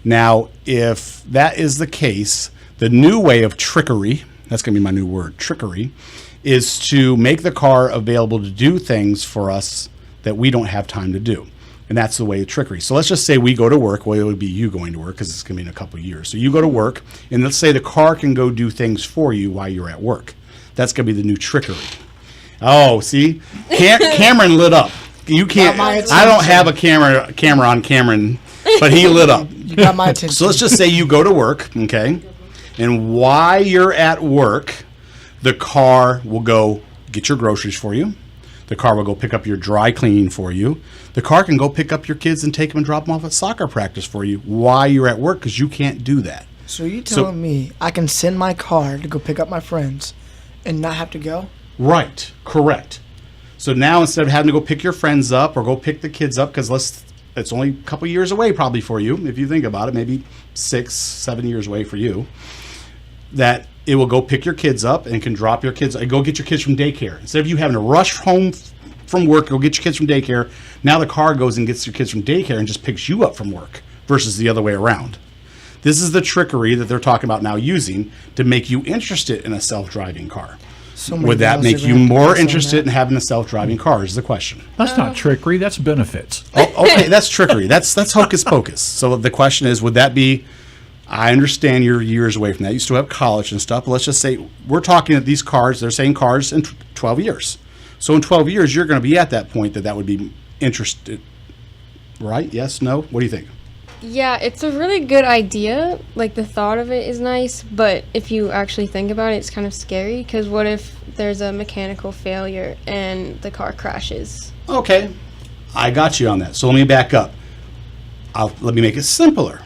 Now, if that is the case, the new way of trickery, that's going to be my new word, trickery, is to make the car available to do things for us that we don't have time to do. And that's the way of trickery. So let's just say we go to work. Well, it would be you going to work because it's going to be in a couple of years. So you go to work, and let's say the car can go do things for you while you're at work. That's going to be the new trickery. Oh, see? Cameron lit up. You can't. I don't have a camera on Cameron, but he lit up. You got my attention. So let's just say you go to work, okay? And while you're at work, the car will go get your groceries for you. The car will go pick up your dry cleaning for you. The car can go pick up your kids and take them and drop them off at soccer practice for you while you're at work, because you can't do that. So you telling me I can send my car to go pick up my friends and not have to go? Right, correct. So now instead of having to go pick your friends up or go pick the kids up, because it's only a couple years away probably for you, if you think about it, maybe 6-7 years away for you, that it will go pick your kids up and can drop your kids and go get your kids from daycare. Instead of you having to rush home from work, go get your kids from daycare, now the car goes and gets your kids from daycare and just picks you up from work versus the other way around. This is the trickery that they're talking about now using to make you interested in a self-driving car. So many Would that miles make they're you gonna more pass on interested that. in having a self-driving car is the question. That's not trickery. That's benefits. Oh, okay, that's trickery. That's hocus pocus. So the question is, would that be, I understand you're years away from that. You still have college and stuff, but let's just say we're talking at these cars, they're saying cars in 12 years. So in 12 years, you're going to be at that point that would be interested, right? Yes, no? What do you think? Yeah, it's a really good idea. Like, the thought of it is nice, but if you actually think about it, it's kind of scary, because what if there's a mechanical failure and the car crashes? Okay, I got you on that. So let me back up. Let me make it simpler.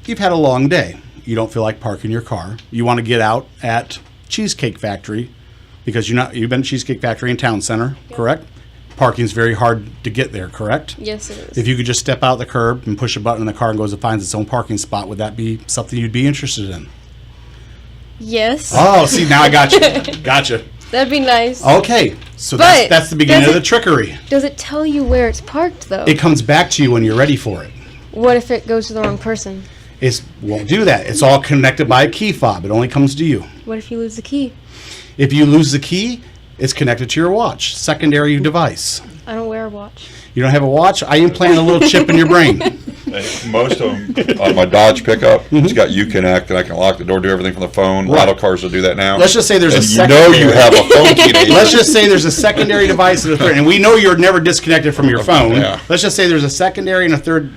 You've had a long day. You don't feel like parking your car. You want to get out at Cheesecake Factory because you've been to Cheesecake Factory in Town Center, correct? Parking's very hard to get there, correct? Yes, it is. If you could just step out the curb and push a button and the car goes and finds its own parking spot, would that be something you'd be interested in? Yes. Oh, see, now I got you. Gotcha. That'd be nice. Okay, so But that's the beginning does of the trickery. Does it tell you where it's parked, though? It comes back to you when you're ready for it. What if it goes to the wrong person? It won't do that. It's all connected by a key fob. It only comes to you. What if you lose the key? If you lose the key, it's connected to your watch, secondary device. I don't wear a watch. You don't have a watch? I implant a little chip in your brain. And most of them on my Dodge pickup, it's got Uconnect, and I can lock the door, do everything from the phone. A lot of cars will do that now. Let's just say there's and a you know secondary. you have a phone key. To Let's just say there's a secondary device and a third, and we know you're never disconnected from your phone. Yeah. Let's just say there's a secondary and a third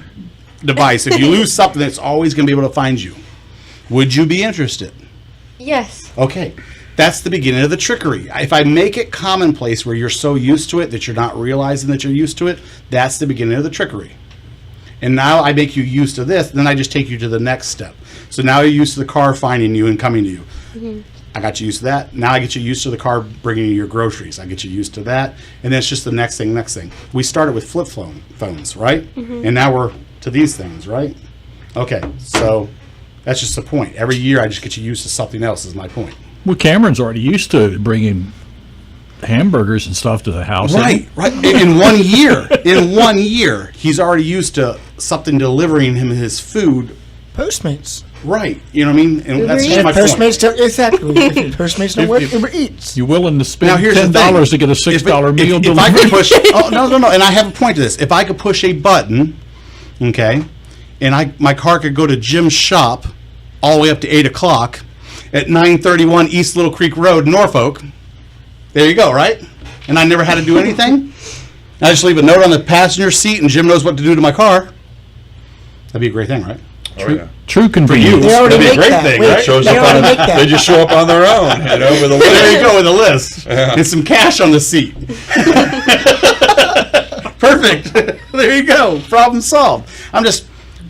device. If you lose something, it's always going to be able to find you. Would you be interested? Yes. Okay. That's the beginning of the trickery. If I make it commonplace where you're so used to it that you're not realizing that you're used to it, that's the beginning of the trickery. And now I make you used to this, then I just take you to the next step. So now you're used to the car finding you and coming to you. Mm-hmm. I got you used to that. Now I get you used to the car bringing you your groceries. I get you used to that. And then it's just the next thing. We started with flip phones, right? Mm-hmm. And now we're to these things, right? Okay, so that's just the point. Every year I just get you used to something else is my point. Well, Cameron's already used to bringing hamburgers and stuff to the house. Right. In 1 year, he's already used to something delivering him his food. Postmates. Right. You know what I mean? And that's just If my point. Postmates don't, exactly. If Postmates don't work, if- Uber Eats. You willing to Now spend here's the thing. $10 to get a $6 meal if I could delivery? push, oh no, and I have a point to this. If I could push a button, okay, and my car could go to Jim's shop all the way up to 8 o'clock at 931 East Little Creek Road, Norfolk. There you go, right? And I never had to do anything. I just leave a note on the passenger seat, and Jim knows what to do to my car. That'd be a great thing, right? Oh, yeah. True convenience. They already That'd be a make great that. thing, Wait, right? Shows they up already on make that. they just show up on their own, with a There you list. go with a list and some cash on the seat. Perfect. There you go. Problem solved. I'm just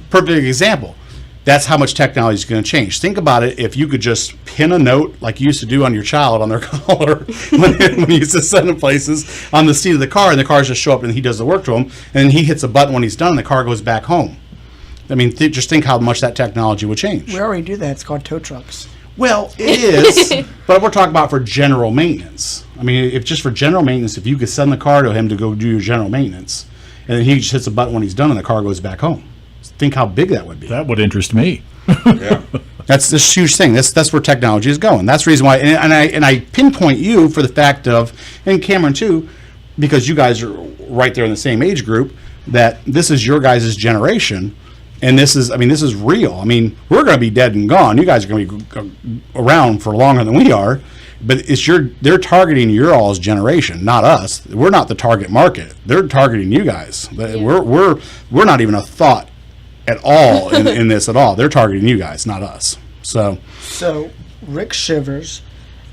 perfect example. That's how much technology is going to change. Think about it. If you could just pin a note like you used to do on your child on their collar when you used to send them places on the seat of the car, and the cars just show up and he does the work to them, and then he hits a button when he's done, and the car goes back home. I mean, just think how much that technology would change. We already do that. It's called tow trucks. Well, it is, but we're talking about for general maintenance. I mean, if just for general maintenance, if you could send the car to him to go do your general maintenance, and then he just hits a button when he's done and the car goes back home. Think how big that would be. That would interest me. Yeah. That's this huge thing. That's where technology is going. That's the reason why, and I pinpoint you for the fact of, and Cameron too, because you guys are right there in the same age group, that this is your guys' generation, and this is real. I mean, we're going to be dead and gone. You guys are going to be around for longer than we are, but they're targeting your all's generation, not us. We're not the target market. They're targeting you guys. Yeah. We're not even a thought at all in this at all. They're targeting you guys, not us. So Rick Shivers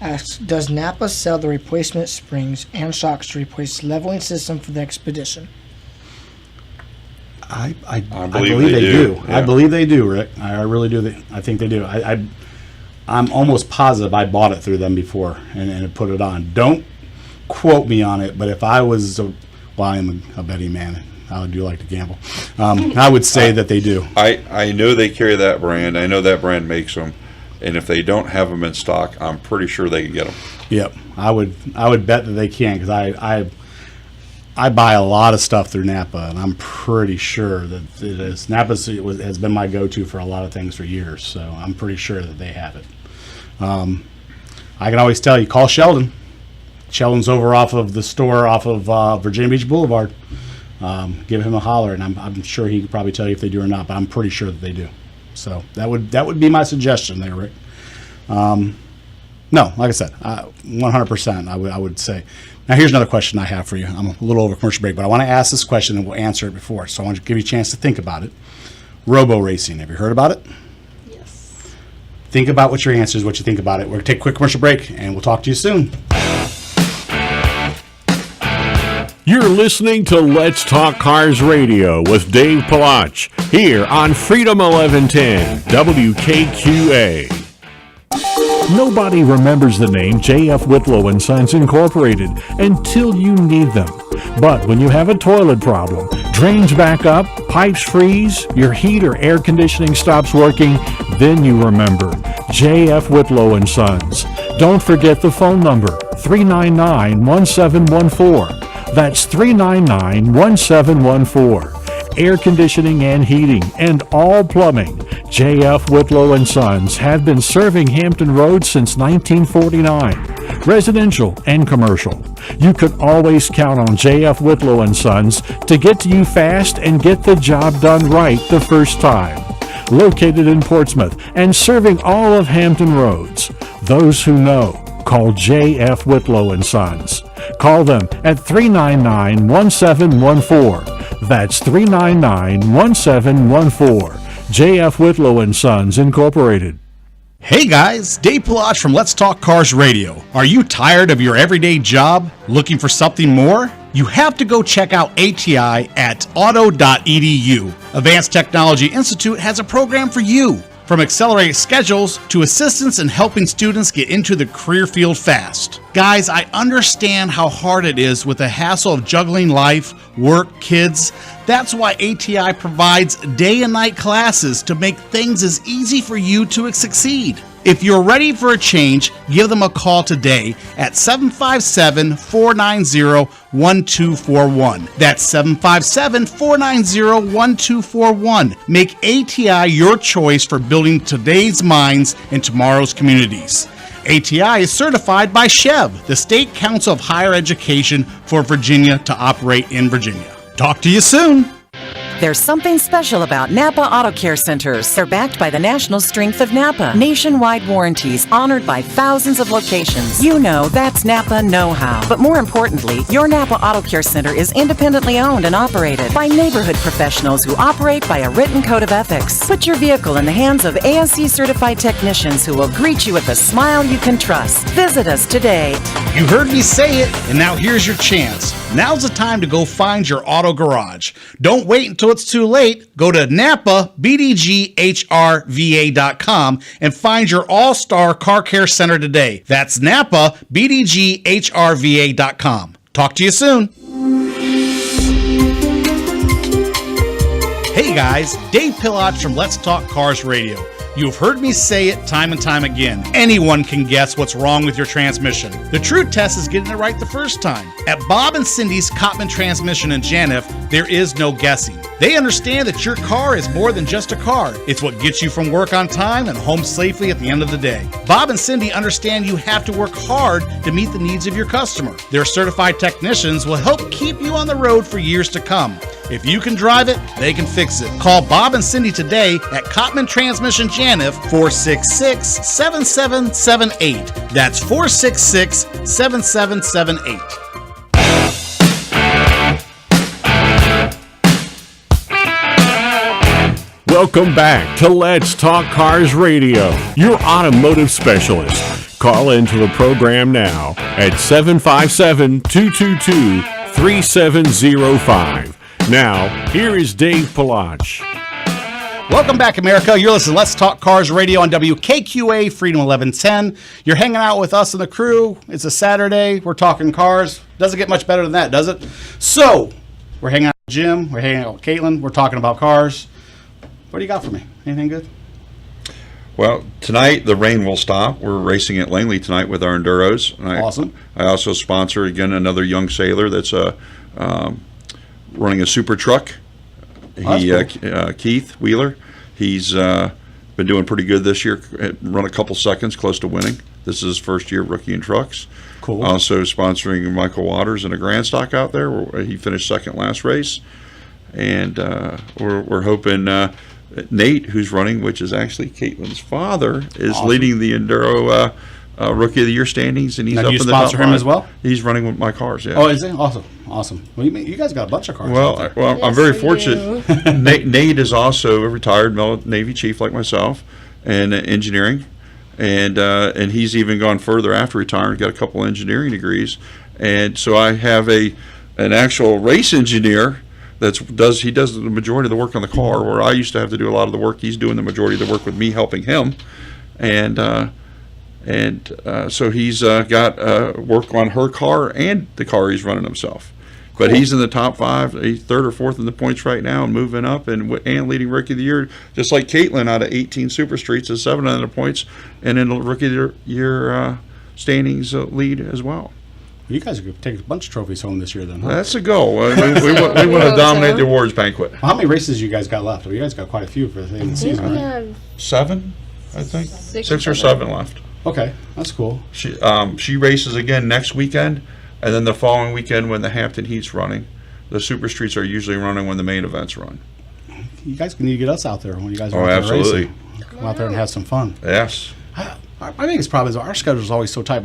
asks, does Napa sell the replacement springs and shocks to replace leveling system for the Expedition? I believe they do. Yeah. I believe they do, Rick. I really do. I think they do. I'm almost positive I bought it through them before and put it on. Don't quote me on it, but if I was, I am a betting man. I do like to gamble. I would say that they do. I know they carry that brand. I know that brand makes them. And if they don't have them in stock, I'm pretty sure they can get them. Yep. I would bet that they can, because I buy a lot of stuff through Napa, and I'm pretty sure that it is. Napa has been my go-to for a lot of things for years, so I'm pretty sure that they have it. I can always tell you, call Sheldon. Sheldon's over off of the store off of Virginia Beach Boulevard. Give him a holler, and I'm sure he could probably tell you if they do or not, but I'm pretty sure that they do. So that would be my suggestion there, Rick. No, like I said, 100%. I would say. Now here's another question I have for you. I'm a little over commercial break, but I want to ask this question and we'll answer it before. So I want to give you a chance to think about it. Robo racing. Have you heard about it? Yes. Think about what your answer is, what you think about it. We're going to take a quick commercial break, and we'll talk to you soon. You're listening to Let's Talk Cars Radio with Dave Palach here on Freedom 1110 WKQA. Nobody remembers the name J.F. Whitlow and Sons Incorporated until you need them. But when you have a toilet problem, drains back up, pipes freeze, your heat or air conditioning stops working, then you remember J.F. Whitlow and Sons. Don't forget the phone number, 399-1714. That's 399-1714. Air conditioning and heating, and all plumbing. J.F. Whitlow and Sons have been serving Hampton Roads since 1949. Residential and commercial. You can always count on J.F. Whitlow and Sons to get to you fast and get the job done right the first time. Located in Portsmouth and serving all of Hampton Roads. Those who know, call J.F. Whitlow and Sons. Call them at 399-1714. That's 399-1714. J.F. Whitlow and Sons Incorporated. Hey guys, Dave Palach from Let's Talk Cars Radio. Are you tired of your everyday job? Looking for something more? You have to go check out ATI at auto.edu. Advanced Technology Institute has a program for you. From accelerated schedules to assistance in helping students get into the career field fast. Guys, I understand how hard it is with the hassle of juggling life, work, kids. That's why ATI provides day and night classes to make things as easy for you to succeed. If you're ready for a change, give them a call today at 757-490-1241. That's 757-490-1241. Make ATI your choice for building today's minds and tomorrow's communities. ATI is certified by SCHEV, the State Council of Higher Education for Virginia, to operate in Virginia. Talk to you soon. There's something special about Napa Auto Care Centers. They're backed by the national strength of Napa. Nationwide warranties honored by thousands of locations. You know, that's Napa know-how. But more importantly, your Napa Auto Care Center is independently owned and operated by neighborhood professionals who operate by a written code of ethics. Put your vehicle in the hands of ASE certified technicians who will greet you with a smile you can trust. Visit us today. You heard me say it, and now here's your chance. Now's the time to go find your auto garage. Don't wait until it's too late. Go to NapaBDGHRVA.com and find your all-star car care center today. That's NapaBDGHRVA.com. Talk to you soon. Hey guys, Dave Palach from Let's Talk Cars Radio. You've heard me say it time and time again. Anyone can guess what's wrong with your transmission. The true test is getting it right the first time. At Bob and Cindy's Cotman Transmission in Janif, there is no guessing. They understand that your car is more than just a car. It's what gets you from work on time and home safely at the end of the day. Bob and Cindy understand you have to work hard to meet the needs of your customer. Their certified technicians will help keep you on the road for years to come. If you can drive it, they can fix it. Call Bob and Cindy today at Cotman Transmission Janif, 466-7778. That's 466-7778. Welcome back to Let's Talk Cars Radio, your automotive specialist. Call into the program now at 757-222-3705. Now, here is Dave Palach. Welcome back, America. You're listening to Let's Talk Cars Radio on WKQA Freedom 1110. You're hanging out with us and the crew. It's a Saturday. We're talking cars. Doesn't get much better than that, does it? So, we're hanging out with Jim. We're hanging out with Caitlin. We're talking about cars. What do you got for me? Anything good? Well, tonight the rain will stop. We're racing at Langley tonight with our Enduros. Awesome. I also sponsor, again, another young sailor that's running a super truck. Keith Wheeler. He's been doing pretty good this year. Run a couple seconds, close to winning. This is his first year rookie in trucks. Cool. Also sponsoring Michael Waters in a Grand Stock out there, where he finished second last race. And we're hoping Nate, who's running, which is actually Caitlin's father, is awesome. leading the Enduro Rookie of the Year standings, and he's now, up do you in the top sponsor him five. as well? He's running with my cars. Yeah. Oh, is he? Awesome. Well, you guys got a bunch of cars. Well, out there. I'm Yes, very we fortunate. Nate is also a retired Navy chief like myself, in engineering, and he's even gone further after retiring. Got a couple engineering degrees, and so I have an actual race engineer does the majority of the work on the car, where I used to have to do a lot of the work. He's doing the majority of the work with me, helping him, and so he's got work on her car and the car he's running himself. But he's in the top five. He's third or fourth in the points right now, and moving up and leading Rookie of the Year, just like Caitlin out of 18 Super Streets is 7 of the points, and in the Rookie of the Year standings lead as well. You guys are going to take a bunch of trophies home this year, then, huh? That's a goal. We want to dominate the awards banquet. Well, how many races you guys got left? Well, you guys got quite a few for the end of the season, We right? have 7, I think. Six 6 or or 7 left. Okay, that's cool. She races again next weekend, and then the following weekend when the Hampton Heat's running. The Super Streets are usually running when the main events run. You guys need to get us out there when you guys are Oh, out there absolutely. racing. Come out there and have some fun. Yes. My biggest problem is our schedule is always so tight.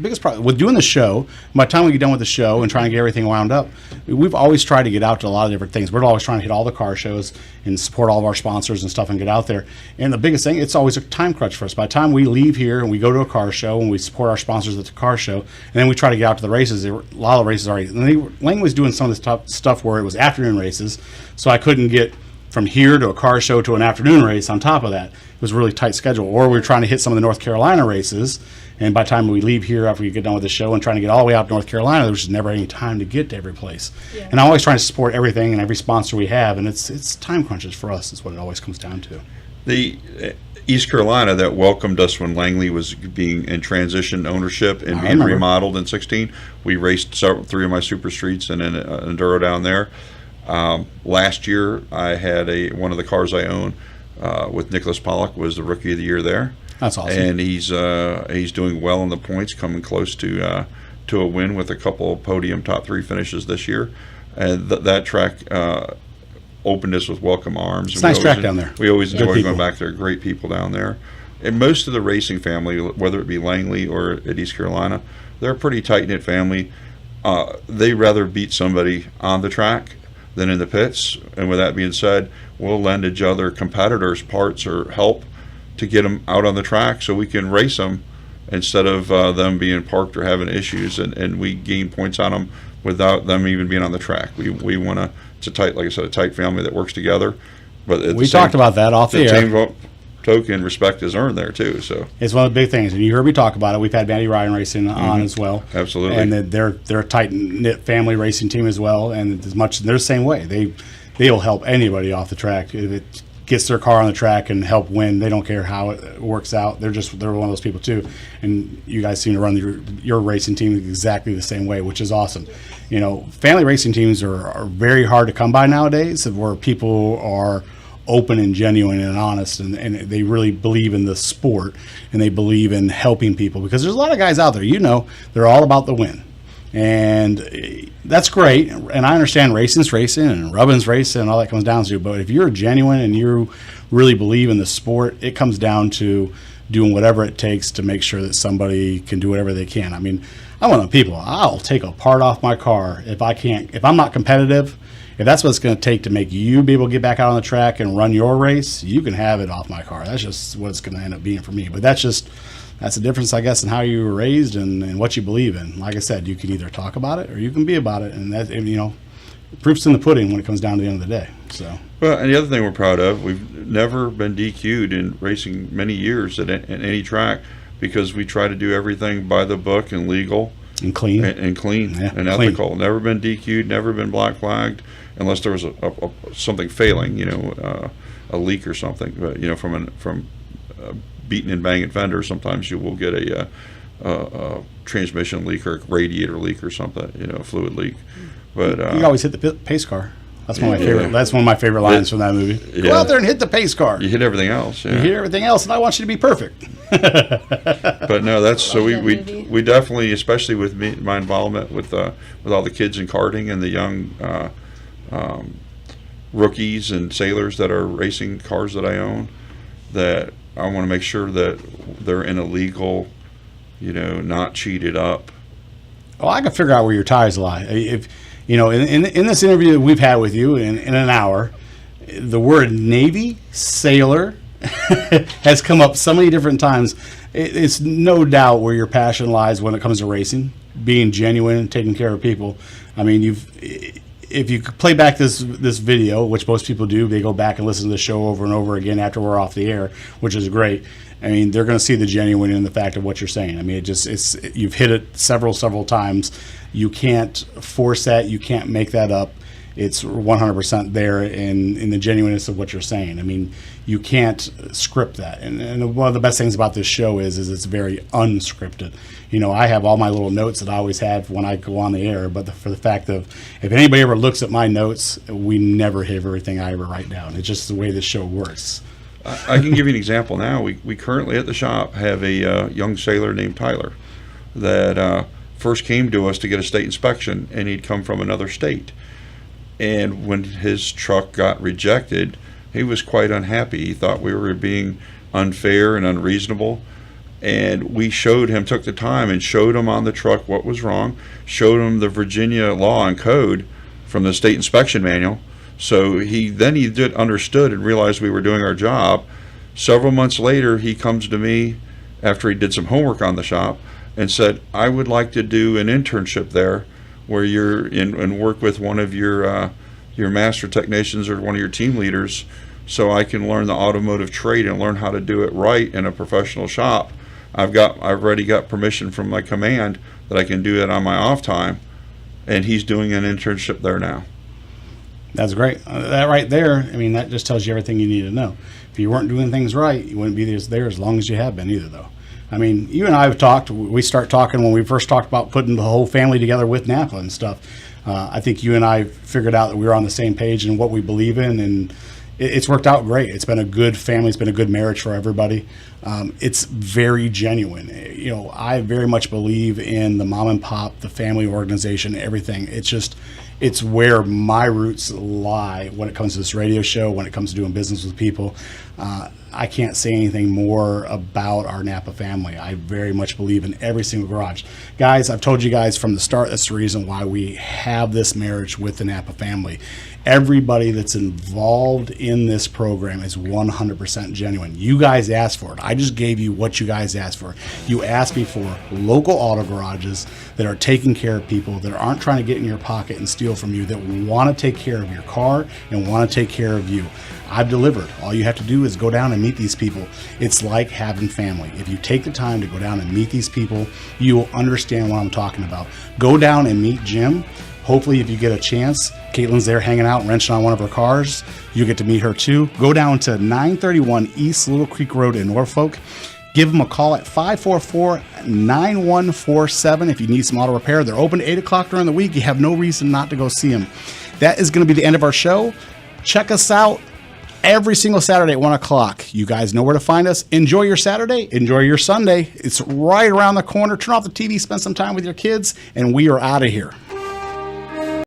Biggest problem with doing the show, by the time we get done with the show and trying to get everything wound up, we've always tried to get out to a lot of different things. We're always trying to hit all the car shows and support all of our sponsors and stuff and get out there. And the biggest thing, it's always a time crunch for us. By the time we leave here and we go to a car show and we support our sponsors at the car show, and then we try to get out to the races, a lot of the races already. Lang was doing some of this stuff where it was afternoon races, so I couldn't get from here to a car show to an afternoon race on top of that. It was a really tight schedule. Or we were trying to hit some of the North Carolina races, and by the time we leave here after we get done with the show and trying to get all the way out to North Carolina, there was just never any time to get to every place. Yeah. And I'm always trying to support everything and every sponsor we have, and it's time crunches for us is what it always comes down to. The East Carolina that welcomed us when Langley was being in transition ownership and being remodeled in 16, we raced 3 of my Super Streets and an Enduro down there. Last year, I had one of the cars I own with Nicholas Pollock was the Rookie of the Year there. That's awesome. And he's doing well in the points, coming close to a win with a couple of podium top 3 finishes this year. And that track opened us with welcome arms. It's a nice track down there. We always enjoy Good going people. back there. Great people down there. And most of the racing family, whether it be Langley or at East Carolina, they're a pretty tight-knit family. They rather beat somebody on the track than in the pits. And with that being said, we'll lend each other competitors parts or help to get them out on the track so we can race them instead of them being parked or having issues, and we gain points on them without them even being on the track. We want to, it's a tight, like I said, a tight family that works together. But we talked about that off the air. Same token, respect is earned there too. So it's one of the big things, and you heard me talk about it. We've had Matty Ryan Racing on as well. Absolutely. And they're a tight knit family racing team as well. And they're the same way. They'll help anybody off the track. If it gets their car on the track and help win. They don't care how it works out. They're one of those people too. And you guys seem to run your racing team exactly the same way, which is awesome. You know, family racing teams are very hard to come by nowadays, where people are open and genuine and honest, and they really believe in the sport, and they believe in helping people, because there's a lot of guys out there, you know, they're all about the win. And that's great, and I understand racing's racing and rubbing's racing and all that comes down to, but if you're genuine and you really believe in the sport, it comes down to doing whatever it takes to make sure that somebody can do whatever they can. I mean, I'm one of the people, I'll take a part off my car if I'm not competitive. If that's what it's going to take to make you be able to get back out on the track and run your race, you can have it off my car. That's just what it's going to end up being for me. But that's the difference, I guess, in how you were raised and what you believe in. Like I said, you can either talk about it or you can be about it, and that, you know, proof's in the pudding when it comes down to the end of the day. So. Well, and the other thing we're proud of, we've never been DQ'd in racing many years at any track, because we try to do everything by the book and legal and clean and clean yeah, and ethical. Clean. Never been DQ'd, never been black flagged, unless there was something failing, you know, a leak or something. But you know, from beating and banging fenders, sometimes you will get a transmission leak or a radiator leak or something, you know, a fluid leak. But you always hit the pace car. That's one of my favorite. That's one of my favorite lines from that movie. Go out there and hit the pace car. You hit everything else. Yeah. You hit everything else, and I want you to be perfect. But no, that's so we definitely, especially with my involvement with all the kids in karting and the young rookies and sailors that are racing cars that I own, that I want to make sure that they're in a legal, you know, not cheated up. Oh, I can figure out where your tires lie. If you know, in this interview that we've had with you in an hour, the word Navy sailor has come up so many different times. It's no doubt where your passion lies when it comes to racing, being genuine and taking care of people. I mean, if you play back this video, which most people do, they go back and listen to the show over and over again after we're off the air, which is great. I mean, they're going to see the genuine in the fact of what you're saying. I mean, you've hit it several times. You can't force that. You can't make that up. It's 100% there in the genuineness of what you're saying. I mean, you can't script that. And one of the best things about this show is it's very unscripted. You know, I have all my little notes that I always have when I go on the air, but for the fact of, if anybody ever looks at my notes, we never have everything I ever write down. It's just the way this show works. I can give you an example now. We currently at the shop have a young sailor named Tyler that first came to us to get a state inspection, and he'd come from another state. And when his truck got rejected, he was quite unhappy. He thought we were being unfair and unreasonable. And we took the time and showed him on the truck what was wrong, showed him the Virginia law and code from the state inspection manual. So he understood and realized we were doing our job. Several months later, he comes to me after he did some homework on the shop and said, I would like to do an internship there where you're in and work with one of your master technicians or one of your team leaders, so I can learn the automotive trade and learn how to do it right in a professional shop. I've already got permission from my command that I can do it on my off time, and he's doing an internship there now. That's great. That right there, I mean, that just tells you everything you need to know. If you weren't doing things right, you wouldn't be there as long as you have been either, though. I mean, you and I have talked. We start talking when we first talked about putting the whole family together with Napa and stuff. I think you and I figured out that we were on the same page in what we believe in, and it's worked out great. It's been a good family. It's been a good marriage for everybody. It's very genuine. You know, I very much believe in the mom and pop, the family organization, everything. It's where my roots lie when it comes to this radio show, when it comes to doing business with people. I can't say anything more about our Napa family. I very much believe in every single garage. Guys, I've told you guys from the start, that's the reason why we have this marriage with the Napa family. Everybody that's involved in this program is 100% genuine. You guys asked for it. I just gave you what you guys asked for. You asked me for local auto garages that are taking care of people, that aren't trying to get in your pocket and steal from you, that want to take care of your car and want to take care of you. I've delivered. All you have to do is go down and meet these people. It's like having family. If you take the time to go down and meet these people, you will understand what I'm talking about. Go down and meet Jim. Hopefully, if you get a chance, Caitlin's there hanging out and wrenching on one of her cars. You get to meet her too. Go down to 931 East Little Creek Road in Norfolk. Give them a call at 544-9147 if you need some auto repair. They're open 8 o'clock during the week. You have no reason not to go see them. That is going to be the end of our show. Check us out every single Saturday at 1 o'clock. You guys know where to find us. Enjoy your Saturday. Enjoy your Sunday. It's right around the corner. Turn off the TV, spend some time with your kids, and we are out of here.